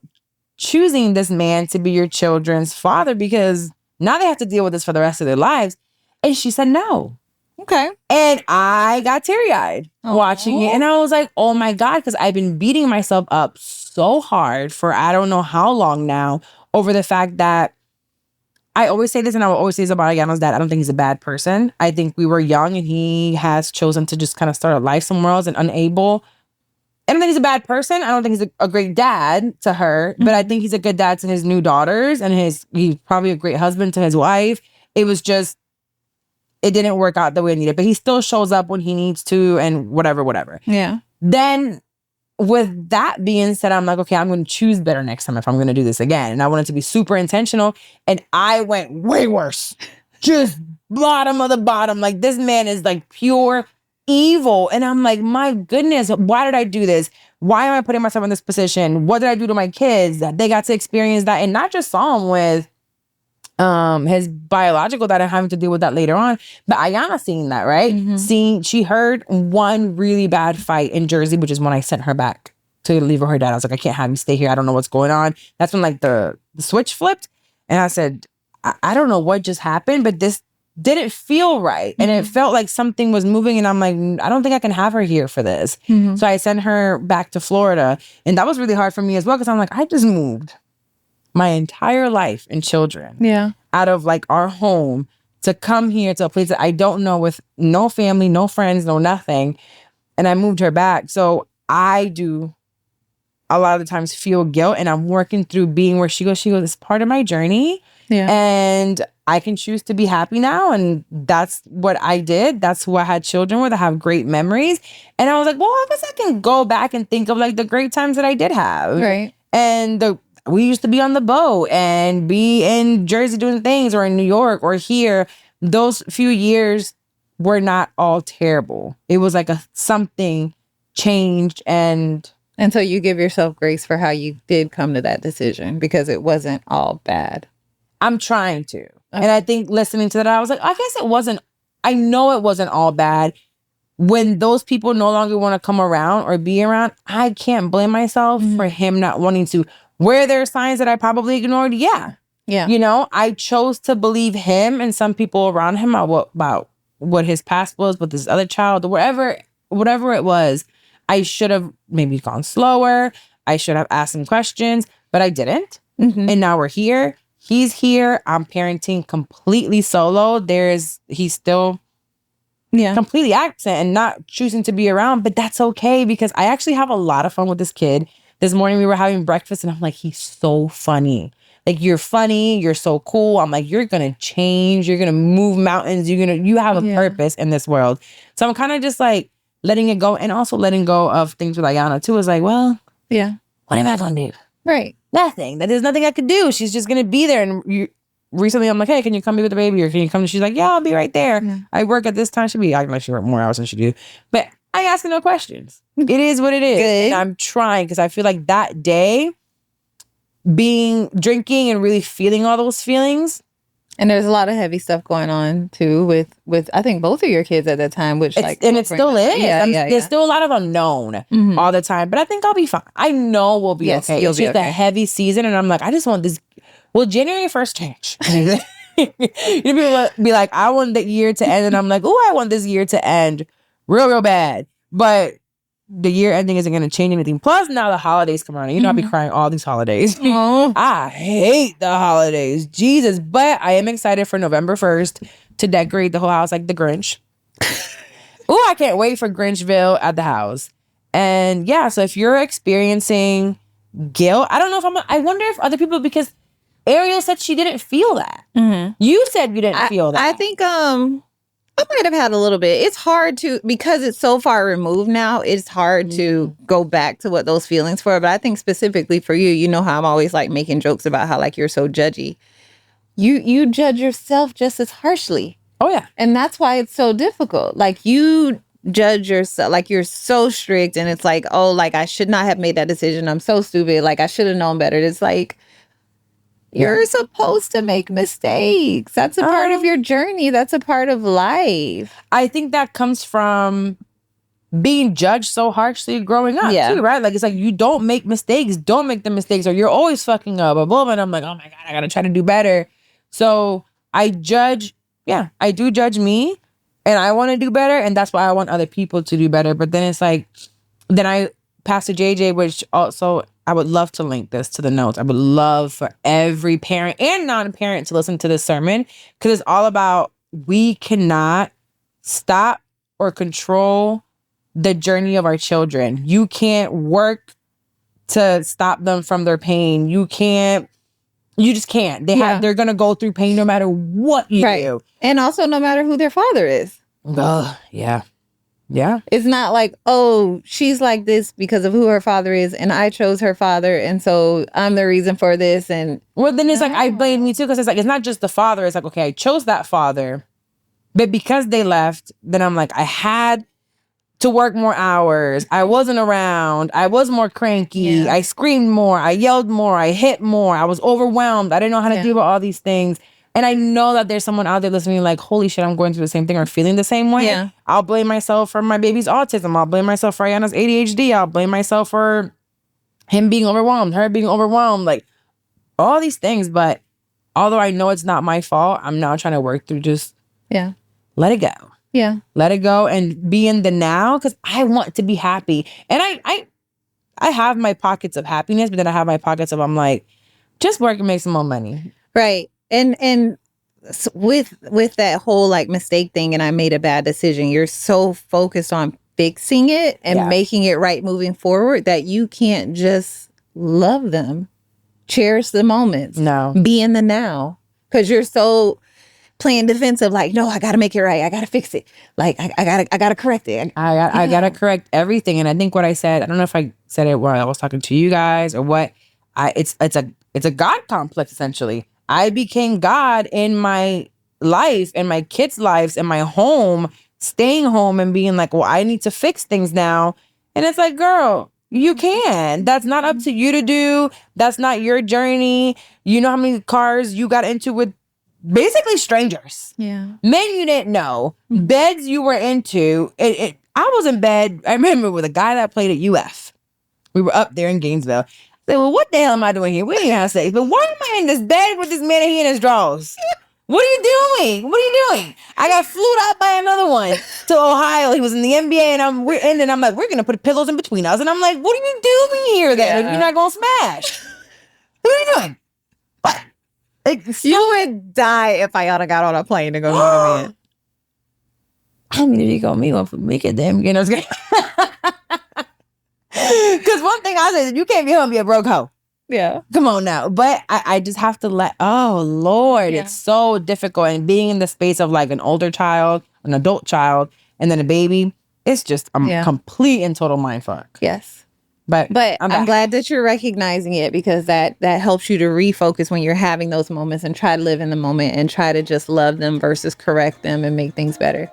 choosing this man to be your children's father? Because now they have to deal with this for the rest of their lives. And she said no. Okay. And I got teary-eyed watching it. And I was like, oh my God, because I've been beating myself up so hard for I don't know how long now over the fact that I always say this, and I will always say this about Ayana's dad. I don't think he's a bad person. I think we were young and he has chosen to just kind of start a life somewhere else and unable. I don't think he's a bad person. I don't think he's a great dad to her, but I think he's a good dad to his new daughters, and he's probably a great husband to his wife. It was just, it didn't work out the way it needed, but he still shows up when he needs to and whatever. Yeah. Then with that being said, I'm like, okay, I'm going to choose better next time if I'm going to do this again. And I wanted to be super intentional. And I went way worse. Just bottom of the bottom. Like, this man is like pure evil. And I'm like, my goodness, why did I do this? Why am I putting myself in this position? What did I do to my kids? That they got to experience that, and not just saw him with his biological dad and having to deal with that later on, but Ayana seeing that, right? She heard one really bad fight in Jersey, which is when I sent her back to leave with her dad. I was like, I can't have you stay here. I don't know what's going on. That's when like the switch flipped, and I said, I don't know what just happened, but this didn't feel right. And it felt like something was moving, and I'm like, I don't think I can have her here for this. So I sent her back to Florida, and that was really hard for me as well, because I'm like, I just moved my entire life and children out of like our home to come here to a place that I don't know, with no family, no friends, no nothing. And I moved her back. So I do a lot of the times feel guilt, and I'm working through being where she goes, it's part of my journey. And I can choose to be happy now. And that's what I did. That's who I had children with. I have great memories. And I was like, well, I guess I can go back and think of like the great times that I did have. Right. And we used to be on the boat and be in Jersey doing things, or in New York or here. Those few years were not all terrible. It was like something changed. And so you give yourself grace for how you did come to that decision, because it wasn't all bad. I'm trying to. And I think listening to that, I was like, I guess I know it wasn't all bad. When those people no longer want to come around or be around, I can't blame myself for him not wanting to. Were there signs that I probably ignored? Yeah. You know, I chose to believe him and some people around him about what his past was with this other child, or whatever it was. I should have maybe gone slower. I should have asked some questions, but I didn't. And now we're here. He's here. I'm parenting completely solo. He's still completely absent and not choosing to be around, but that's okay, because I actually have a lot of fun with this kid. This morning we were having breakfast, and I'm like, he's so funny. Like, you're funny. You're so cool. I'm like, you're going to change. You're going to move mountains. You have a purpose in this world. So I'm kind of just like letting it go, and also letting go of things with Ayana too. Is like, well, what am I going to do? Right. Nothing. There's nothing I could do. She's just going to be there. And recently I'm like, hey, can you come be with the baby? Or can you come? She's like, yeah, I'll be right there. I work at this time. She'll be acting like she work more hours than she do. But I ask no questions. It is what it is. Good. And I'm trying, because I feel like that day, drinking and really feeling all those feelings. And there's a lot of heavy stuff going on too with I think both of your kids at that time, which it still is. There's still a lot of unknown all the time, but I think I'll be fine. I know we'll be okay. It's just a heavy season, and I'm like, I just want this. Will January 1st change? People be like, I want the year to end, and I'm like, oh, I want this year to end real bad. But the year ending isn't going to change anything. Plus, now the holidays come around. And I'll be crying all these holidays. I hate the holidays. Jesus. But I am excited for November 1st to decorate the whole house like the Grinch. Oh, I can't wait for Grinchville at the house. And yeah, so if you're experiencing guilt, I don't know if I wonder if other people, because Ariel said she didn't feel that. You said you didn't feel that. I think I might have had a little bit. It's hard to, because it's so far removed now, it's hard to go back to what those feelings were. But I think specifically for you, you know how I'm always like making jokes about how like you're so judgy. You judge yourself just as harshly. Oh, yeah. And that's why it's so difficult. Like you judge yourself, like you're so strict and it's like, oh, like I should not have made that decision. I'm so stupid. Like I should have known better. It's like, you're supposed to make mistakes. That's a part of your journey. That's a part of life. I think that comes from being judged so harshly growing up too, right? Like it's like you don't make mistakes. Don't make the mistakes or you're always fucking up. And I'm like, oh my God, I gotta try to do better. So I judge, I do judge me and I want to do better. And that's why I want other people to do better. But then it's like, then I pass to JJ, which also I would love to link this to the notes. I would love for every parent and non-parent to listen to this sermon because it's all about we cannot stop or control the journey of our children. You can't work to stop them from their pain. You just can't. They're going to go through pain no matter what you do. And also no matter who their father is. Yeah. Yeah. It's not like, oh, she's like this because of who her father is and I chose her father and so I'm the reason for this. And well, then it's like, I blame me too because it's like, it's not just the father. It's like, okay, I chose that father, but because they left, then I'm like, I had to work more hours. I wasn't around. I was more cranky. Yeah. I screamed more. I yelled more. I hit more. I was overwhelmed. I didn't know how to deal with all these things. And I know that there's someone out there listening like, holy shit, I'm going through the same thing or feeling the same way. Yeah. I'll blame myself for my baby's autism. I'll blame myself for Ayana's ADHD. I'll blame myself for him being overwhelmed, her being overwhelmed, like all these things. But although I know it's not my fault, I'm now trying to work through just let it go. Yeah. Let it go and be in the now because I want to be happy. And I have my pockets of happiness, but then I have my pockets of I'm like, just work and make some more money. Right. And with that whole like mistake thing and I made a bad decision, you're so focused on fixing it and making it right moving forward that you can't just love them. Cherish the moments. No. Be in the now. Because you're so playing defensive, like, no, I gotta make it right. I gotta fix it. Like I gotta correct it. I gotta correct everything. And I think what I said, I don't know if I said it while I was talking to you guys or what. It's a God complex essentially. I became God in my life and my kids' lives and my home, staying home and being like, well, I need to fix things now. And it's like, girl, you can. That's not up to you to do. That's not your journey. You know how many cars you got into with basically strangers. Yeah. Men you didn't know. Beds you were into. I was in bed, I remember with a guy that played at UF. We were up there in Gainesville. I said, well, what the hell am I doing here? We didn't have sex. But why am I in this bed with this man and he in his drawers? What are you doing? What are you doing? I got flew out by another one to Ohio. He was in the NBA and I'm like, we're going to put pillows in between us. And I'm like, what are you doing here then? You're not going to smash. What are you doing? What? You would die if Ayana got on a plane to go meet a man. I mean, if you go meet one for me, get them. You know what I'm saying? Because one thing I said, you can't be home and be a broke hoe. Yeah. Come on now. But I just have to oh, Lord, it's so difficult. And being in the space of like an older child, an adult child, and then a baby, it's just a complete and total mindfuck. Yes. But I'm glad that you're recognizing it because that helps you to refocus when you're having those moments and try to live in the moment and try to just love them versus correct them and make things better.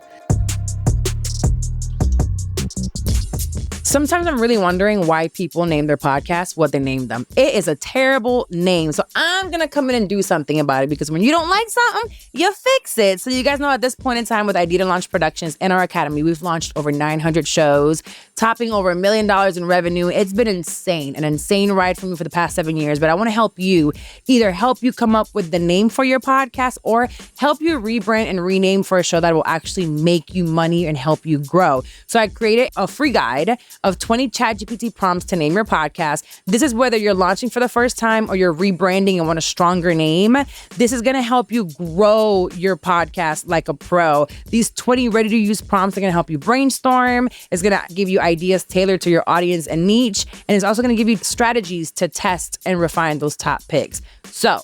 Sometimes I'm really wondering why people name their podcasts what they name them. It is a terrible name. So I'm going to come in and do something about it because when you don't like something, you fix it. So you guys know at this point in time with Idea to Launch Productions in our academy, we've launched over 900 shows, topping over $1 million in revenue. It's been an insane ride for me for the past 7 years. But I want to help you, either help you come up with the name for your podcast or help you rebrand and rename for a show that will actually make you money and help you grow. So I created a free guide of 20 ChatGPT prompts to name your podcast. This is whether you're launching for the first time or you're rebranding and want a stronger name. This is going to help you grow your podcast like a pro. These 20 ready-to-use prompts are going to help you brainstorm. It's going to give you ideas tailored to your audience and niche. And it's also going to give you strategies to test and refine those top picks. So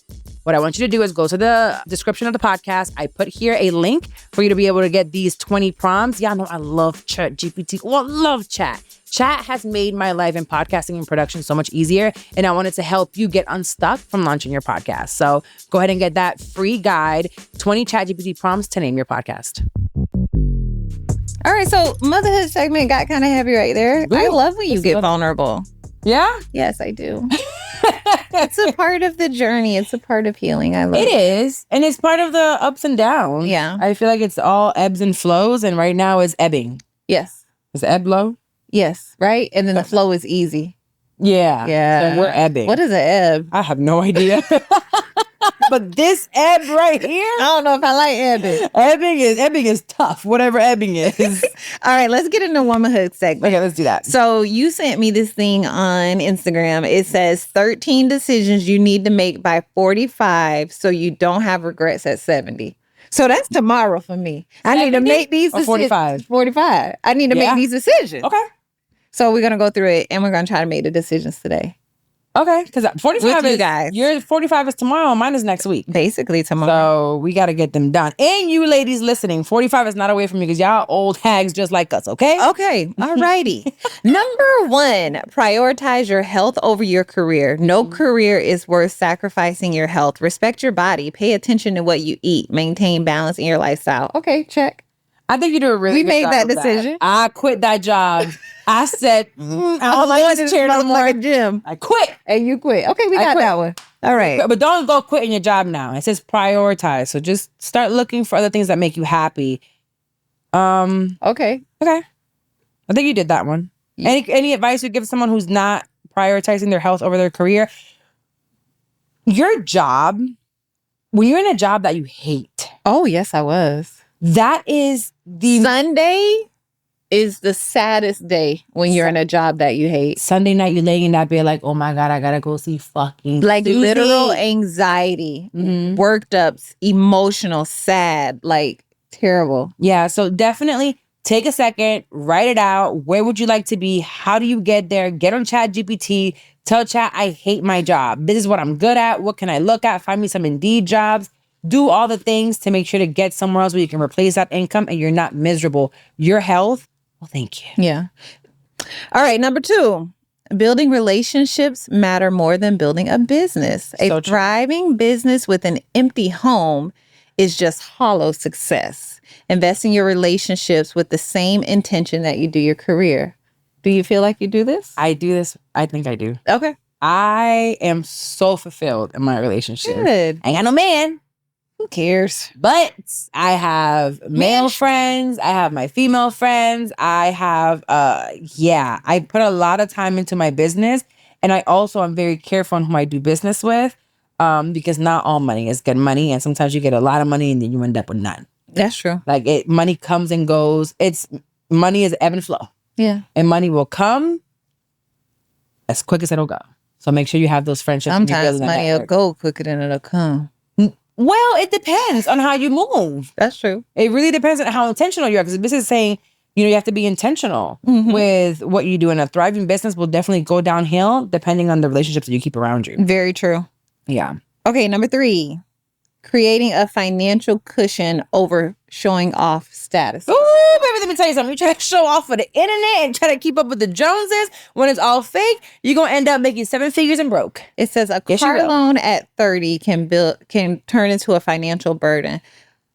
what I want you to do is go to the description of the podcast. I put here a link for you to be able to get these 20 prompts. Y'all know I love Chat GPT. Well, I love chat. Chat has made my life in podcasting and production so much easier, and I wanted to help you get unstuck from launching your podcast. So go ahead and get that free guide, 20 Chat GPT prompts to name your podcast. All right, so motherhood segment got kind of heavy right there. I love when you get vulnerable. Yeah? Yes, I do. It's a part of the journey. It's a part of healing. I love it. It is. And it's part of the ups and downs. Yeah. I feel like it's all ebbs and flows. And right now it's ebbing. Yes. Is ebb low? Yes. Right? And then the flow is easy. Yeah. Yeah. So we're ebbing. What is an ebb? I have no idea. But this ebb right here. I don't know if I like ebbing. Ebbing is tough. Whatever ebbing is. All right, let's get into womanhood segment. Okay, let's do that. So you sent me this thing on Instagram. It says 13 decisions you need to make by 45 so you don't have regrets at 70. So that's tomorrow for me. 70? I need to make these decisions. 45. 45. I need to make these decisions. Okay. So we're going to go through it and we're going to try to make the decisions today. Okay, because 45 With you is, guys. Your 45 is tomorrow, mine is next week. Basically tomorrow. So we got to get them done. And you ladies listening, 45 is not away from you because y'all old hags just like us, okay? Okay, all righty. Number 1, prioritize your health over your career. No career is worth sacrificing your health. Respect your body. Pay attention to what you eat. Maintain balance in your lifestyle. Okay, check. I think you do a really good job made that of decision. I quit that job. I said, I don't like this chair no more. Like a gym. I quit. And you quit. Okay, we got quit. that one. All right. But don't go quitting your job now. It says prioritize. So just start looking for other things that make you happy. Okay. Okay. I think you did that one. Yeah. Any advice you give someone who's not prioritizing their health over their career? Your job, when you're in a job that you hate. Oh, yes, I was. That is the Sunday is the saddest day when you're in a job that you hate. Sunday night, you're laying in that bed like, oh my God, I gotta go see fucking like Susie. Literal anxiety, worked up, emotional, sad, like terrible. Yeah, so definitely take a second, write it out. Where would you like to be? How do you get there? Get on Chat GPT. Tell Chat, I hate my job. This is what I'm good at. What can I look at? Find me some Indeed jobs. Do all the things to make sure to get somewhere else where you can replace that income and you're not miserable. Your health, well, thank you. Yeah. All right, number 2. Building relationships matter more than building a business. So a thriving business with an empty home is just hollow success. Invest in your relationships with the same intention that you do your career. Do you feel like you do this? I do this. I think I do. Okay. I am so fulfilled in my relationship. Good. I ain't got no man. Who cares? But I have male friends. I have my female friends. I have, I put a lot of time into my business. And I also am very careful on who I do business with because not all money is good money. And sometimes you get a lot of money and then you end up with none. That's true. Like money comes and goes. Money is ebb and flow. Yeah. And money will come as quick as it'll go. So make sure you have those friendships. Sometimes money will go quicker than it'll come. Well, it depends on how you move. That's true. It really depends on how intentional you are. Because this is saying, you have to be intentional with what you do. And a thriving business will definitely go downhill depending on the relationships that you keep around you. Very true. Yeah. Okay, number 3. Creating a financial cushion over showing off status. Ooh, baby, let me tell you something. You try to show off for the internet and try to keep up with the Joneses when it's all fake, you're going to end up making 7 figures and broke. It says a car loan at 30 can turn into a financial burden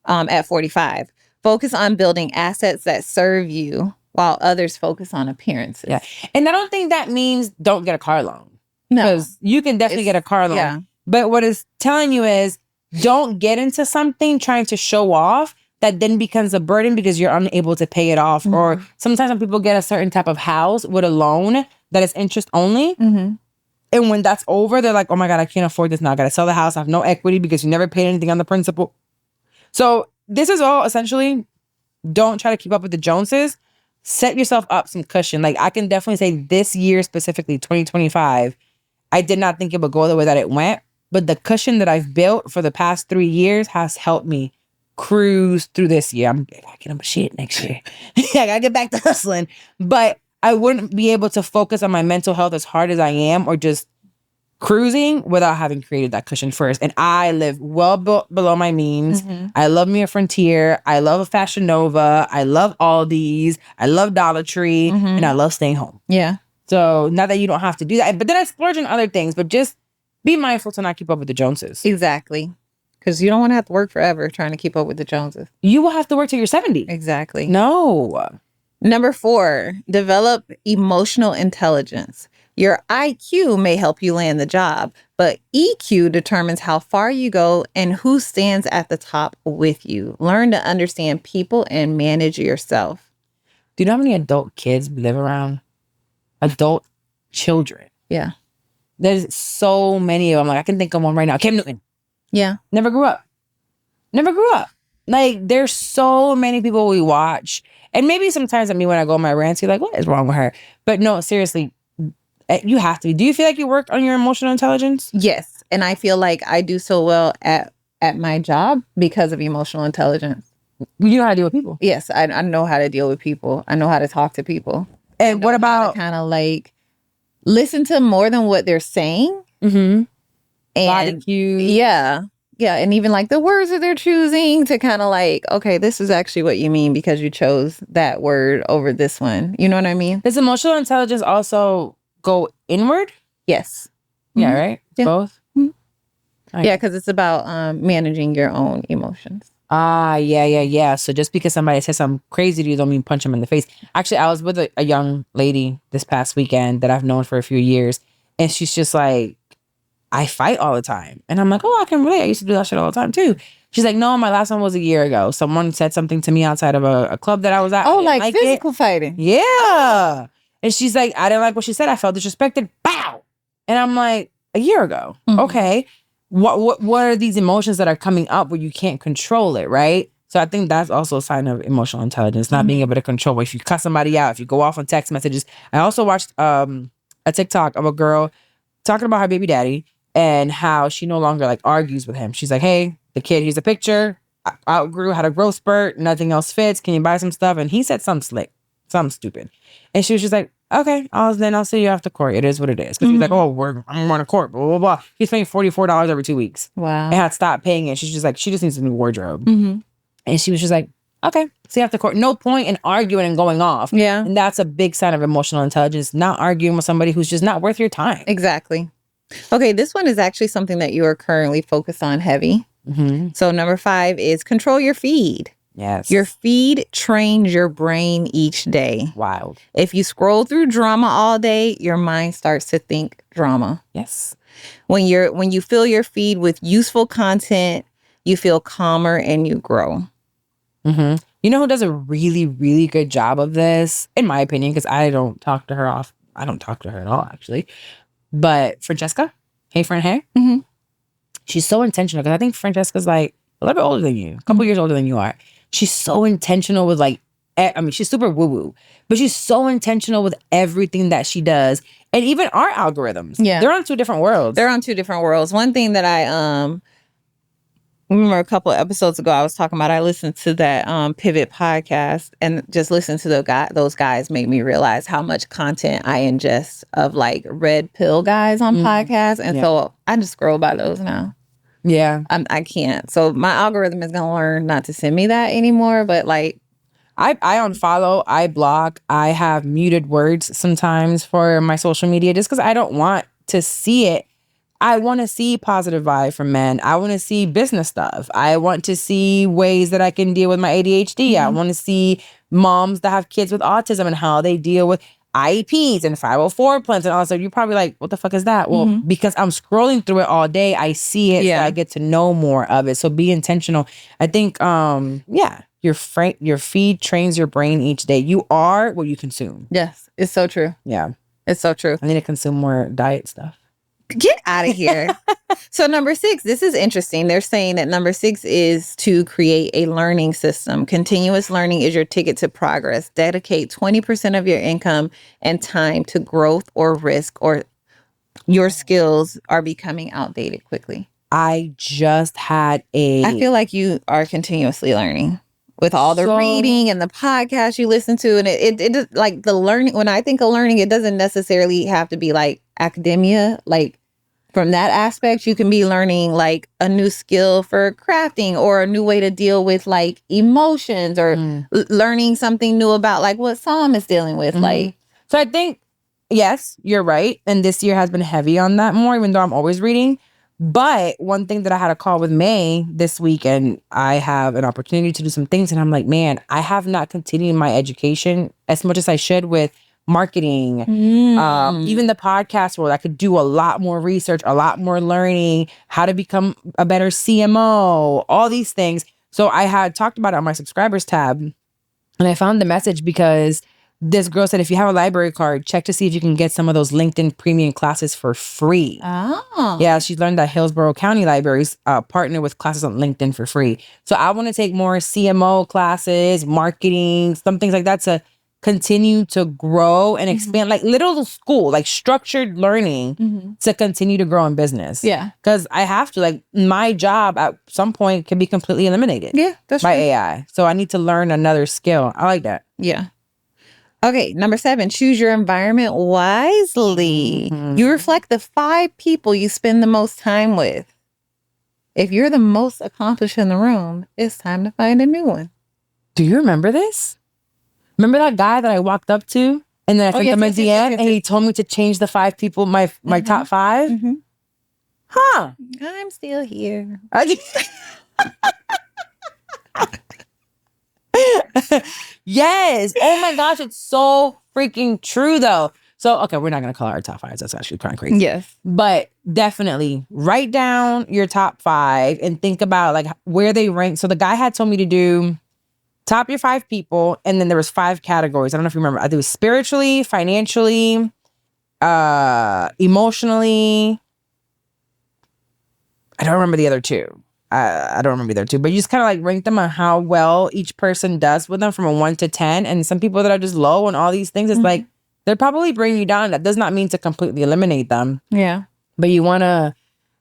at 45. Focus on building assets that serve you while others focus on appearances. Yeah. And I don't think that means don't get a car loan. No. Because you can definitely get a car loan. Yeah. But what it's telling you is don't get into something trying to show off that then becomes a burden because you're unable to pay it off. Or sometimes when people get a certain type of house with a loan that is interest only, and when that's over, they're like, oh my God, I can't afford this now. I got to sell the house. I have no equity because you never paid anything on the principal. So this is all essentially, don't try to keep up with the Joneses. Set yourself up some cushion. Like I can definitely say this year specifically, 2025, I did not think it would go the way that it went. But the cushion that I've built for the past 3 years has helped me cruise through this year. I'm getting my shit next year. I gotta get back to hustling. But I wouldn't be able to focus on my mental health as hard as I am or just cruising without having created that cushion first. And I live well below my means. I love me a Frontier. I love a Fashion Nova. I love Aldi's. I love Dollar Tree. And I love staying home. Yeah. So not that you don't have to do that, but then I splurge on other things, but just be mindful to not keep up with the Joneses. Exactly. Because you don't want to have to work forever trying to keep up with the Joneses. You will have to work till you're 70. Exactly. No. Number 4, develop emotional intelligence. Your IQ may help you land the job, but EQ determines how far you go and who stands at the top with you. Learn to understand people and manage yourself. Do you know how many adult kids we live around? Adult children. Yeah. There's so many of them. Like, I can think of one right now. Cam Newton. Yeah. Never grew up. Like, there's so many people we watch. And maybe sometimes at me when I go on my rants, you're like, what is wrong with her? But no, seriously, you have to be. Do you feel like you worked on your emotional intelligence? Yes. And I feel like I do so well at my job because of emotional intelligence. You know how to deal with people. Yes. I know how to deal with people. I know how to talk to people. And what about kind of like listen to more than what they're saying? body And cues? yeah. Yeah. And even like the words that they're choosing to kind of like, okay, this is actually what you mean because you chose that word over this one. You know what I mean? Does emotional intelligence also go inward? Yes. Yeah, right? Yeah. Both? Right. Yeah, because it's about managing your own emotions. Yeah. So just because somebody says something crazy to you, don't mean punch them in the face. Actually, I was with a young lady this past weekend that I've known for a few years. And she's just like, I fight all the time. And I'm like, oh, I can relate. I used to do that shit all the time too. She's like, no, my last one was a year ago. Someone said something to me outside of a club that I was at. Oh, like physical fighting. Yeah. And she's like, I didn't like what she said. I felt disrespected. Bow. And I'm like, a year ago. Okay. What are these emotions that are coming up where you can't control it, right? So I think that's also a sign of emotional intelligence, not being able to control. If you cut somebody out, if you go off on text messages. I also watched a TikTok of a girl talking about her baby daddy and how she no longer like argues with him. She's like, hey, the kid, here's a picture. I outgrew, had a growth spurt. Nothing else fits. Can you buy some stuff? And he said something slick, something stupid. And she was just like, okay, I'll see you after court. It is what it is. Because he's like, oh, I'm going to court, blah, blah, blah. He's paying $44 every 2 weeks. Wow. And had stopped paying it. She's just like, she just needs a new wardrobe. And she was just like, okay, see you after court. No point in arguing and going off. Yeah. And that's a big sign of emotional intelligence, not arguing with somebody who's just not worth your time. Exactly. Okay, this one is actually something that you are currently focused on heavy. So number 5 is control your feed. Yes. Your feed trains your brain each day. Wild. If you scroll through drama all day, your mind starts to think drama. Yes. When you fill your feed with useful content, you feel calmer and you grow. You know who does a really, really good job of this, in my opinion, because I don't talk to her at all, actually. But Francesca, hey, friend, hey. She's so intentional because I think Francesca's like a little bit older than you, a couple years older than you are. She's so intentional with like, I mean, she's super woo-woo, but she's so intentional with everything that she does. And even our algorithms. Yeah. They're on 2 different worlds. They're on 2 different worlds. One thing that I remember a couple of episodes ago, I was talking about, I listened to that Pivot podcast, and just listening to those guys made me realize how much content I ingest of like red pill guys on podcasts. And so I just scroll by those now. Yeah. I can't. So my algorithm is going to learn not to send me that anymore. But like, I unfollow, I block, I have muted words sometimes for my social media just because I don't want to see it. I want to see positive vibe from men. I want to see business stuff. I want to see ways that I can deal with my ADHD. I want to see moms that have kids with autism and how they deal with IEPs and 504 plans and all that stuff. You're probably like, what the fuck is that? Well, because I'm scrolling through it all day, I see it, so I get to know more of it. So be intentional. I think, your feed trains your brain each day. You are what you consume. Yes, it's so true. Yeah. It's so true. I need to consume more diet stuff. Get out of here. So number 6, this is interesting. They're saying that number 6 is to create a learning system. Continuous learning is your ticket to progress. Dedicate 20% of your income and time to growth or risk, or your skills are becoming outdated quickly. I just had I feel like you are continuously learning with all the reading and the podcasts you listen to. And it like the learning, when I think of learning, it doesn't necessarily have to be like academia, like from that aspect, you can be learning like a new skill for crafting or a new way to deal with like emotions or learning something new about like what Psalm is dealing with. Like, so I think, yes, you're right. And this year has been heavy on that more, even though I'm always reading. But one thing that I had a call with May this week, and I have an opportunity to do some things. And I'm like, man, I have not continued my education as much as I should with marketing, even the podcast world. I could do a lot more research, a lot more learning, how to become a better CMO, all these things. So I had talked about it on my subscribers tab, and I found the message because this girl said, if you have a library card, check to see if you can get some of those LinkedIn premium classes for free. oh, Yeah, she learned that Hillsborough County Libraries partner with classes on LinkedIn for free. So I want to take more CMO classes, marketing, some things like that to continue to grow and expand, like little school, like structured learning to continue to grow in business. Yeah. Because I have to, like, my job at some point can be completely eliminated that's by true. AI. So I need to learn another skill. I like that. Yeah. Okay, number 7, choose your environment wisely. You reflect the 5 people you spend the most time with. If you're the most accomplished in the room, it's time to find a new one. Do you remember this? Remember that guy that I walked up to and then I sent him a DM and he told me to change the 5 people, my top 5? Huh. I'm still here. Yes. Oh my gosh, it's so freaking true though. So, okay, we're not going to call our top 5s. That's actually kind of crazy. Yes. But definitely write down your top 5 and think about like where they rank. So the guy had told me to do top your 5 people, and then there was 5 categories. I don't know if you remember. I think it was spiritually, financially, emotionally. I don't remember the other 2. I don't remember the other 2, but you just kind of like rank them on how well each person does with them from a 1 to 10. And some people that are just low on all these things, it's like they're probably bringing you down. That does not mean to completely eliminate them. Yeah. But you want to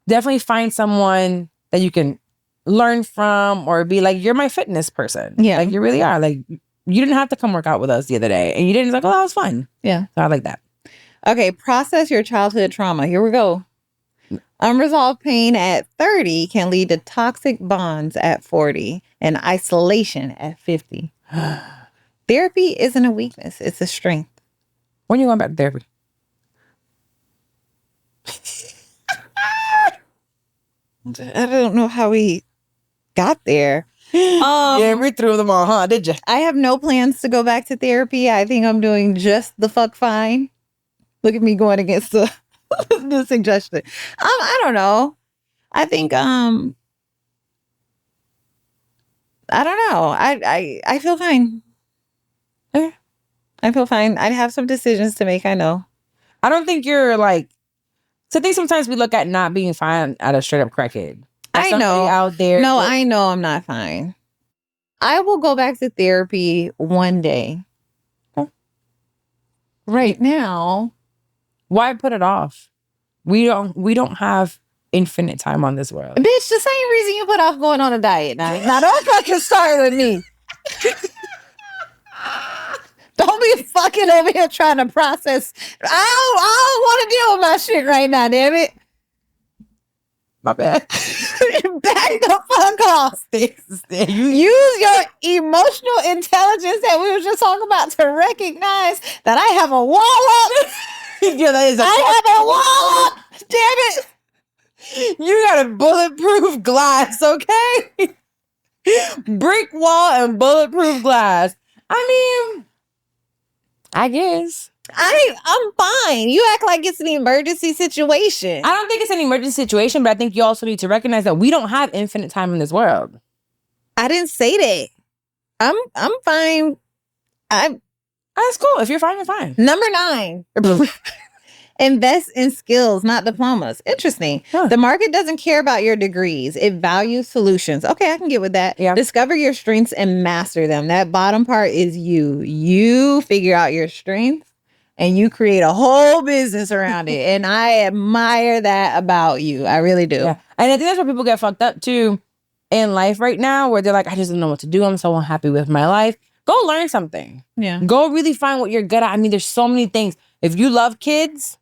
definitely find someone that you can learn from or be like, you're my fitness person. Yeah. Like you really are. Like you didn't have to come work out with us the other day. And you didn't. It's like, oh, that was fun. Yeah. So I like that. Okay, process your childhood trauma. Here we go. Unresolved pain at 30 can lead to toxic bonds at 40 and isolation at 50. Therapy isn't a weakness, it's a strength. When you going back to therapy? I don't know how we got there. Yeah, we threw them all, huh? Did you? I have no plans to go back to therapy. I think I'm doing just the fuck fine. Look at me going against the suggestion. I don't know. I think I don't know. I feel fine. Okay. I feel fine. I have some decisions to make, I know. I don't think you're like, so I think sometimes we look at not being fine at a straight up crackhead. I know. Out there. No, I know I'm not fine. I will go back to therapy one day. Okay. Right now. Why put it off? We don't have infinite time on this world. Bitch, the same reason you put off going on a diet. Now don't fucking start with me. Don't be fucking over here trying to process. I don't want to deal with my shit right now, damn it. My bad. Back the fuck off. Use your emotional intelligence that we were just talking about to recognize that I have a wall up. Yeah, that is I have a wall up. Damn it. You got a bulletproof glass, okay? Brick wall and bulletproof glass. I mean, I guess. I'm fine. You act like it's an emergency situation. I don't think it's an emergency situation, but I think you also need to recognize that we don't have infinite time in this world. I didn't say that. I'm fine. That's cool. If you're fine, you're fine. Number 9. Invest in skills, not diplomas. Interesting. Huh. The market doesn't care about your degrees. It values solutions. Okay, I can get with that. Yeah. Discover your strengths and master them. That bottom part is you. You figure out your strengths and you create a whole business around it. And I admire that about you. I really do. Yeah. And I think that's where people get fucked up too in life right now, where they're like, I just don't know what to do. I'm so unhappy with my life. Go learn something. Yeah. Go really find what you're good at. I mean, there's so many things. If you love kids,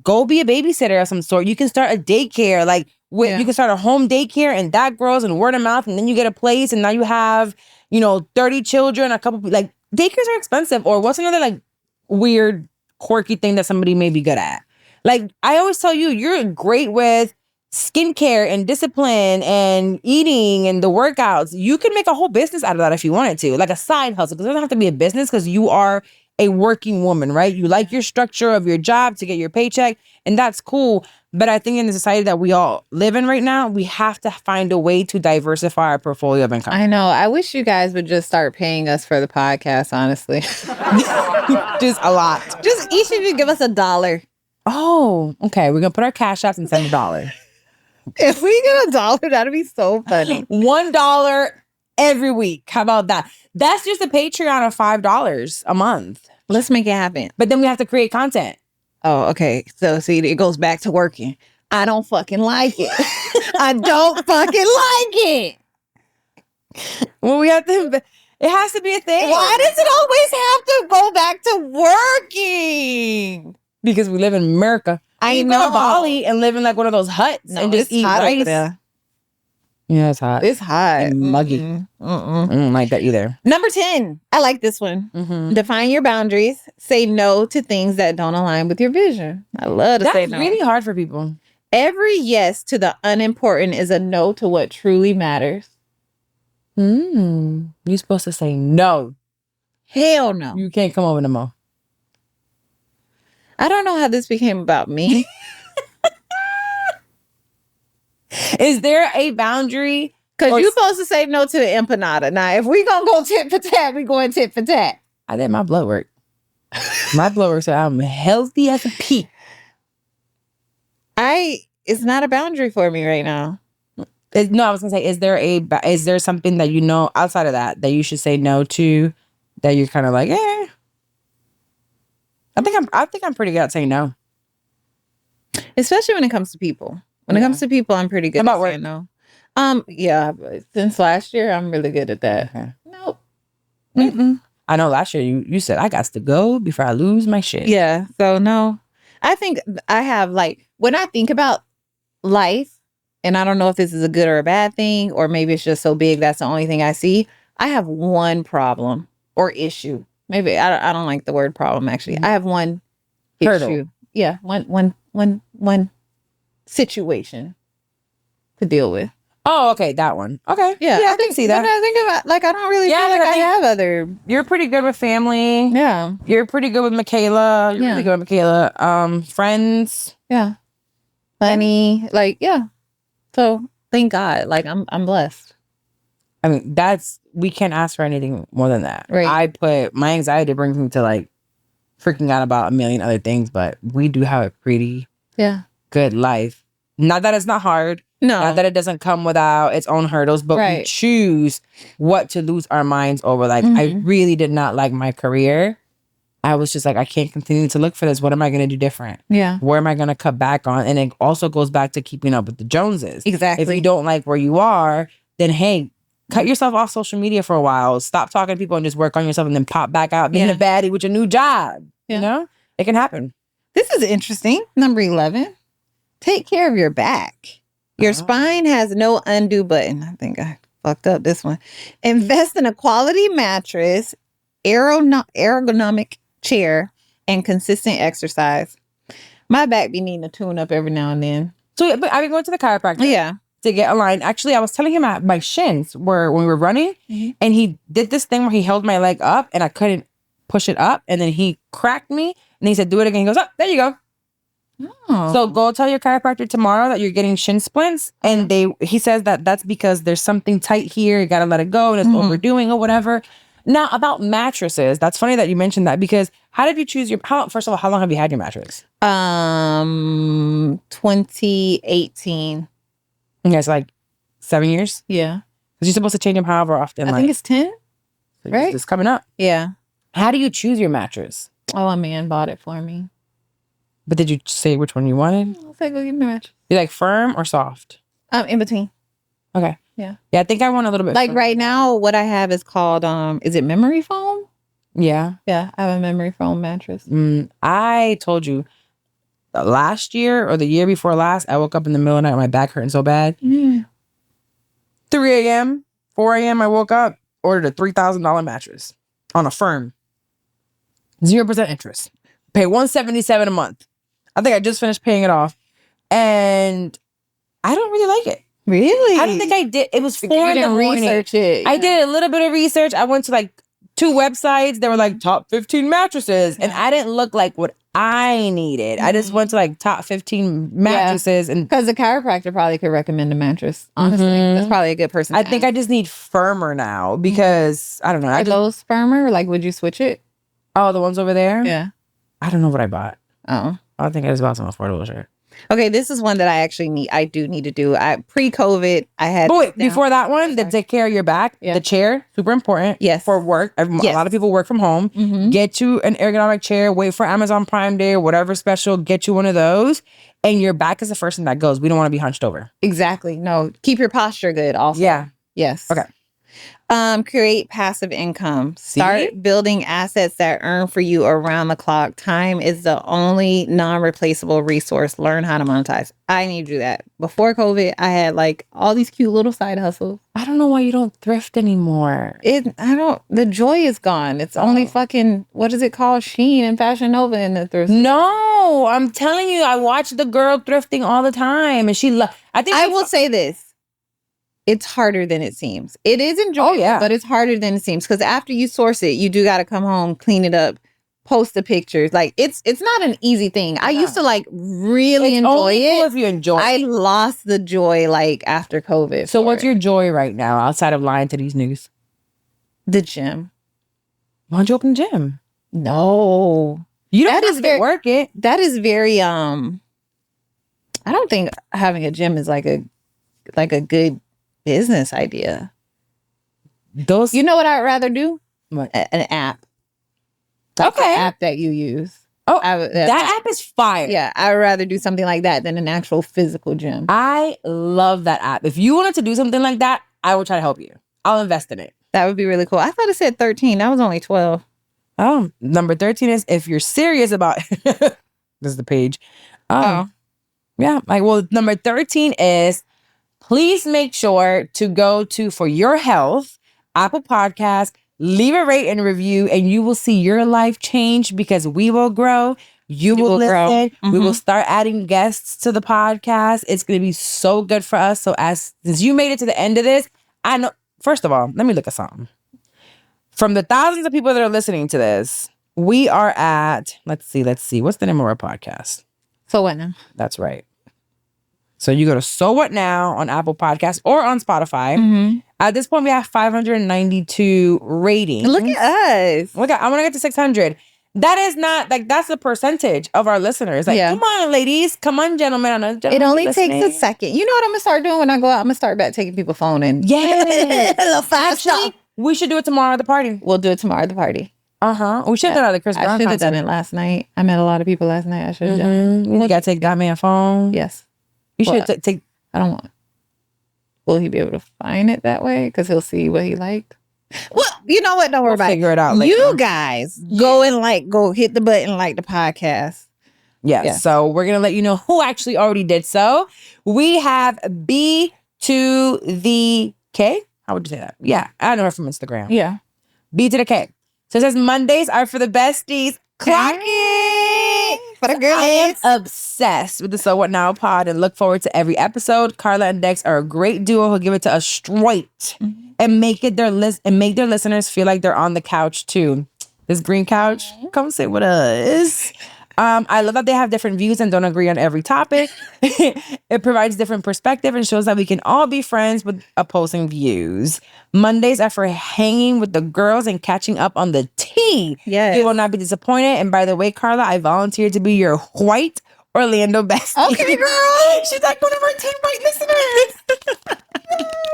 go be a babysitter of some sort. You can start a daycare, like you can start a home daycare, and that grows and word of mouth, and then you get a place, and now you have 30 children, a couple like daycares are expensive. Or what's another like weird quirky thing that somebody may be good at? Like I always tell you, you're great with skincare and discipline and eating and the workouts. You can make a whole business out of that if you wanted to, like a side hustle, because it doesn't have to be a business because you are a working woman, right? You like your structure of your job to get your paycheck, and that's cool. But I think in the society that we all live in right now, we have to find a way to diversify our portfolio of income. I know. I wish you guys would just start paying us for the podcast, honestly. Just a lot. Just each of you give us $1. Oh, okay. We're going to put our cash apps and send $1. If we get $1, that'd be so funny. $1 every week. How about that? That's just a Patreon of $5 a month. Let's make it happen. But then we have to create content. Oh, okay. So see, it goes back to working. I don't fucking like it. I don't fucking like it. Well, we have to. It has to be a thing. Why does it always have to go back to working? Because we live in America. I know. Go to Bali and live in like one of those huts and just eat rice. Yeah, it's hot. It's hot. And muggy. I don't like that either. Number 10. I like this one. Define your boundaries. Say no to things that don't align with your vision. I love to say no. That's really hard for people. Every yes to the unimportant is a no to what truly matters. You're supposed to say no. Hell no. You can't come over no more. I don't know how this became about me. Is there a boundary? Because you're supposed to say no to the empanada. Now, if we going to go tit for tat, we going tit for tat. I did my blood work. My blood work said I'm healthy as a pea. It's not a boundary for me right now. No, I was going to say, is there something that outside of that you should say no to, that you're kind of like, eh? I think I'm pretty good at saying no. Especially when it comes to people. When it comes to people, I'm pretty good at saying no. Yeah, since last year, I'm really good at that. Okay. Nope. I know last year you said I got to go before I lose my shit. Yeah, so no. I think I have when I think about life, and I don't know if this is a good or a bad thing, or maybe it's just so big that's the only thing I see. I have one problem or issue. Maybe I don't like the word problem, actually. I have one issue. Yeah, one situation to deal with. Oh, okay, that one. Okay. Yeah, I can see that. When I think about, I don't really feel like I have other... You're pretty good with family. Yeah. You're pretty good with Mikaela. You're really good with Mikaela. Friends. Yeah. Money. Yeah. So, thank God. I'm blessed. I mean, we can't ask for anything more than that. Right. My anxiety brings me to freaking out about a million other things, but we do have a pretty good life. Not that it's not hard. No. Not that it doesn't come without its own hurdles, but we choose what to lose our minds over. I really did not like my career. I was just like, I can't continue to look for this. What am I going to do different? Yeah. Where am I going to cut back on? And it also goes back to keeping up with the Joneses. Exactly. If you don't like where you are, then hey, cut yourself off social media for a while. Stop talking to people and just work on yourself, and then pop back out being a baddie with your new job. Yeah. You know? It can happen. This is interesting. Number 11. Take care of your back. Your spine has no undo button. I think I fucked up this one. Invest in a quality mattress, ergonomic chair, and consistent exercise. My back be needing a tune up every now and then. So I've been going to the chiropractor. Yeah. To get aligned. Actually, I was telling him my shins were when we were running, and he did this thing where he held my leg up and I couldn't push it up, and then he cracked me and he said, do it again. He goes, oh, there you go. Oh. So go tell your chiropractor tomorrow that you're getting shin splints, and he says that's because there's something tight here. You got to let it go, and it's overdoing or whatever. Now, about mattresses, that's funny that you mentioned that, because how did you choose first of all, how long have you had your mattress? 2018. Okay, so 7 years? Yeah. Because you're supposed to change them however often. I think it's 10. So right? It's coming up. Yeah. How do you choose your mattress? Oh, a man bought it for me. But did you say which one you wanted? I'll say go get me a mattress. You like firm or soft? In between. Okay. Yeah. Yeah, I think I want a little bit. Right now, what I have is called, is it memory foam? Yeah. Yeah, I have a memory foam mattress. I told you, last year or the year before last, I woke up in the middle of the night, my back hurting so bad. 3 a.m., 4 a.m., I woke up, ordered a $3,000 mattress on a firm. 0% interest. Pay $177 a month. I think I just finished paying it off. And I don't really like it. Really? I don't think I did. It was 4 You in the didn't morning. research it. I did a little bit of research. I went to like 2 websites. They were like top 15 mattresses. And I didn't look like what I needed. I just went to like top 15 mattresses. And because the chiropractor probably could recommend a mattress. Honestly, that's probably a good person. I think I just need firmer now because I don't know. Are those firmer? Like, would you switch it? Oh, the ones over there? Yeah. I don't know what I bought. Oh. I think I just bought some affordable shit. Okay, this is one that I do need to do. Pre-COVID, I had. But wait, before that one, to take care of your back, the chair, super important. Yes. For work. A lot of people work from home. Get you an ergonomic chair, wait for Amazon Prime Day or whatever special, get you one of those. And your back is the first thing that goes. We don't want to be hunched over. Exactly. No, keep your posture good also. Yeah. Yes. Okay. Create passive income. Start building assets that earn for you around the clock. Time is the only non-replaceable resource. Learn how to monetize. I need to do that. Before COVID, I had like all these cute little side hustles. I don't know why you don't thrift anymore. The joy is gone. It's only fucking, what is it called? Shein and Fashion Nova in the thrift. No, I'm telling you, I watch the girl thrifting all the time and I will say this. It's harder than it seems. It is enjoyable, but it's harder than it seems. Because after you source it, you do got to come home, clean it up, post the pictures. Like it's not an easy thing. I used to like really enjoy it. Cool if you enjoy it. I lost the joy like after COVID. So what's your joy right now outside of lying to these niggas? The gym. Why don't you open the gym? No. You don't have to work it. That is very I don't think having a gym is like a good business idea. You know what I'd rather do? What? An app. Like an app that you use. Oh, that app is fire. Yeah, I'd rather do something like that than an actual physical gym. I love that app. If you wanted to do something like that, I will try to help you. I'll invest in it. That would be really cool. I thought it said 13. That was only 12. Oh, number 13 is if you're serious about this is the page. Yeah. Like, well, number 13 is please make sure to go to For Your Health, Apple Podcast, leave a rate and review, and you will see your life change because we will grow. You will listen. We will start adding guests to the podcast. It's going to be so good for us. So since you made it to the end of this, I know, first of all, let me look at something. From the thousands of people that are listening to this, we are at, let's see. What's the name of our podcast? So What Now? That's right. So you go to So What Now on Apple Podcasts or on Spotify. At this point, we have 592 ratings. Look at us. I want to get to 600. That is not, like, that's a percentage of our listeners. Like, come on, ladies. Come on, gentlemen. It only takes a second. You know what I'm going to start doing when I go out? I'm going to start back taking people's phone and... Yeah. Hello, Actually, we should do it tomorrow at the party. We'll do it tomorrow at the party. We should have done it at the Chris Brown I should have done it last night. I met a lot of people last night. I should have done it. You got to take that man phone. Yes. You should take... I don't want... Will he be able to find it that way? Because he'll see what he liked. Well, you know what? Don't worry about it. Figure it out later. You guys go hit the button, like the podcast. Yes. So we're going to let you know who actually already did so. We have B to the K. How would you say that? Yeah. I know her from Instagram. Yeah. B to the K. So it says Mondays are for the besties. Clock it! For the girls. I am obsessed with the So What Now pod and look forward to every episode. Carla and Dex are a great duo who'll give it to us straight and make their listeners feel like they're on the couch too. This green couch, come sit with us. I love that they have different views and don't agree on every topic. It provides different perspective and shows that we can all be friends with opposing views. Mondays are for hanging with the girls and catching up on the tea. Yes. You will not be disappointed. And by the way, Carla, I volunteered to be your white Orlando bestie. Okay, girl. She's like one of our 10 white listeners.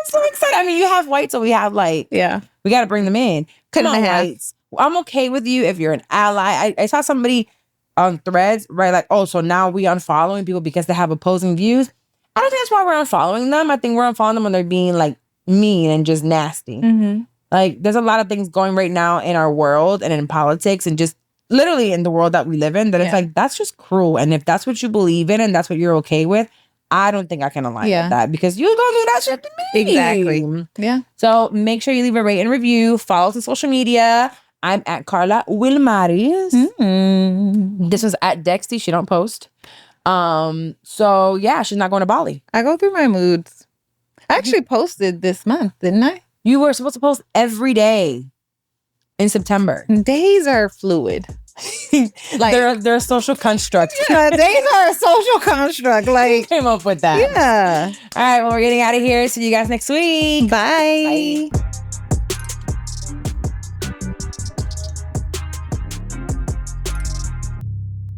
So excited. I mean, you have white, so we have like, we got to bring them in. Come on, whites. I'm okay with you if you're an ally. I saw somebody on Threads, right? Like, oh, so now we unfollowing people because they have opposing views. I don't think that's why we're unfollowing them. I think we're unfollowing them when they're being like mean and just nasty. Like, there's a lot of things going right now in our world and in politics, and just literally in the world that we live in, that it's Yeah. like, that's just cruel. And if that's what you believe in and that's what you're okay with, I don't think I can align with that, because you gonna do that shit to me. Exactly. Yeah. So make sure you leave a rate and review. Follow us on social media. I'm at Carla Wilmaris. This was at Dexty. She don't post. So yeah, she's not going to Bali. I go through my moods. I actually posted this month, didn't I? You were supposed to post every day in September. Days are fluid. Like they're a social construct. Yeah, days are a social construct. Like, Came up with that. yeah. All right, well, we're getting out of here. See you guys next week. Bye. Bye.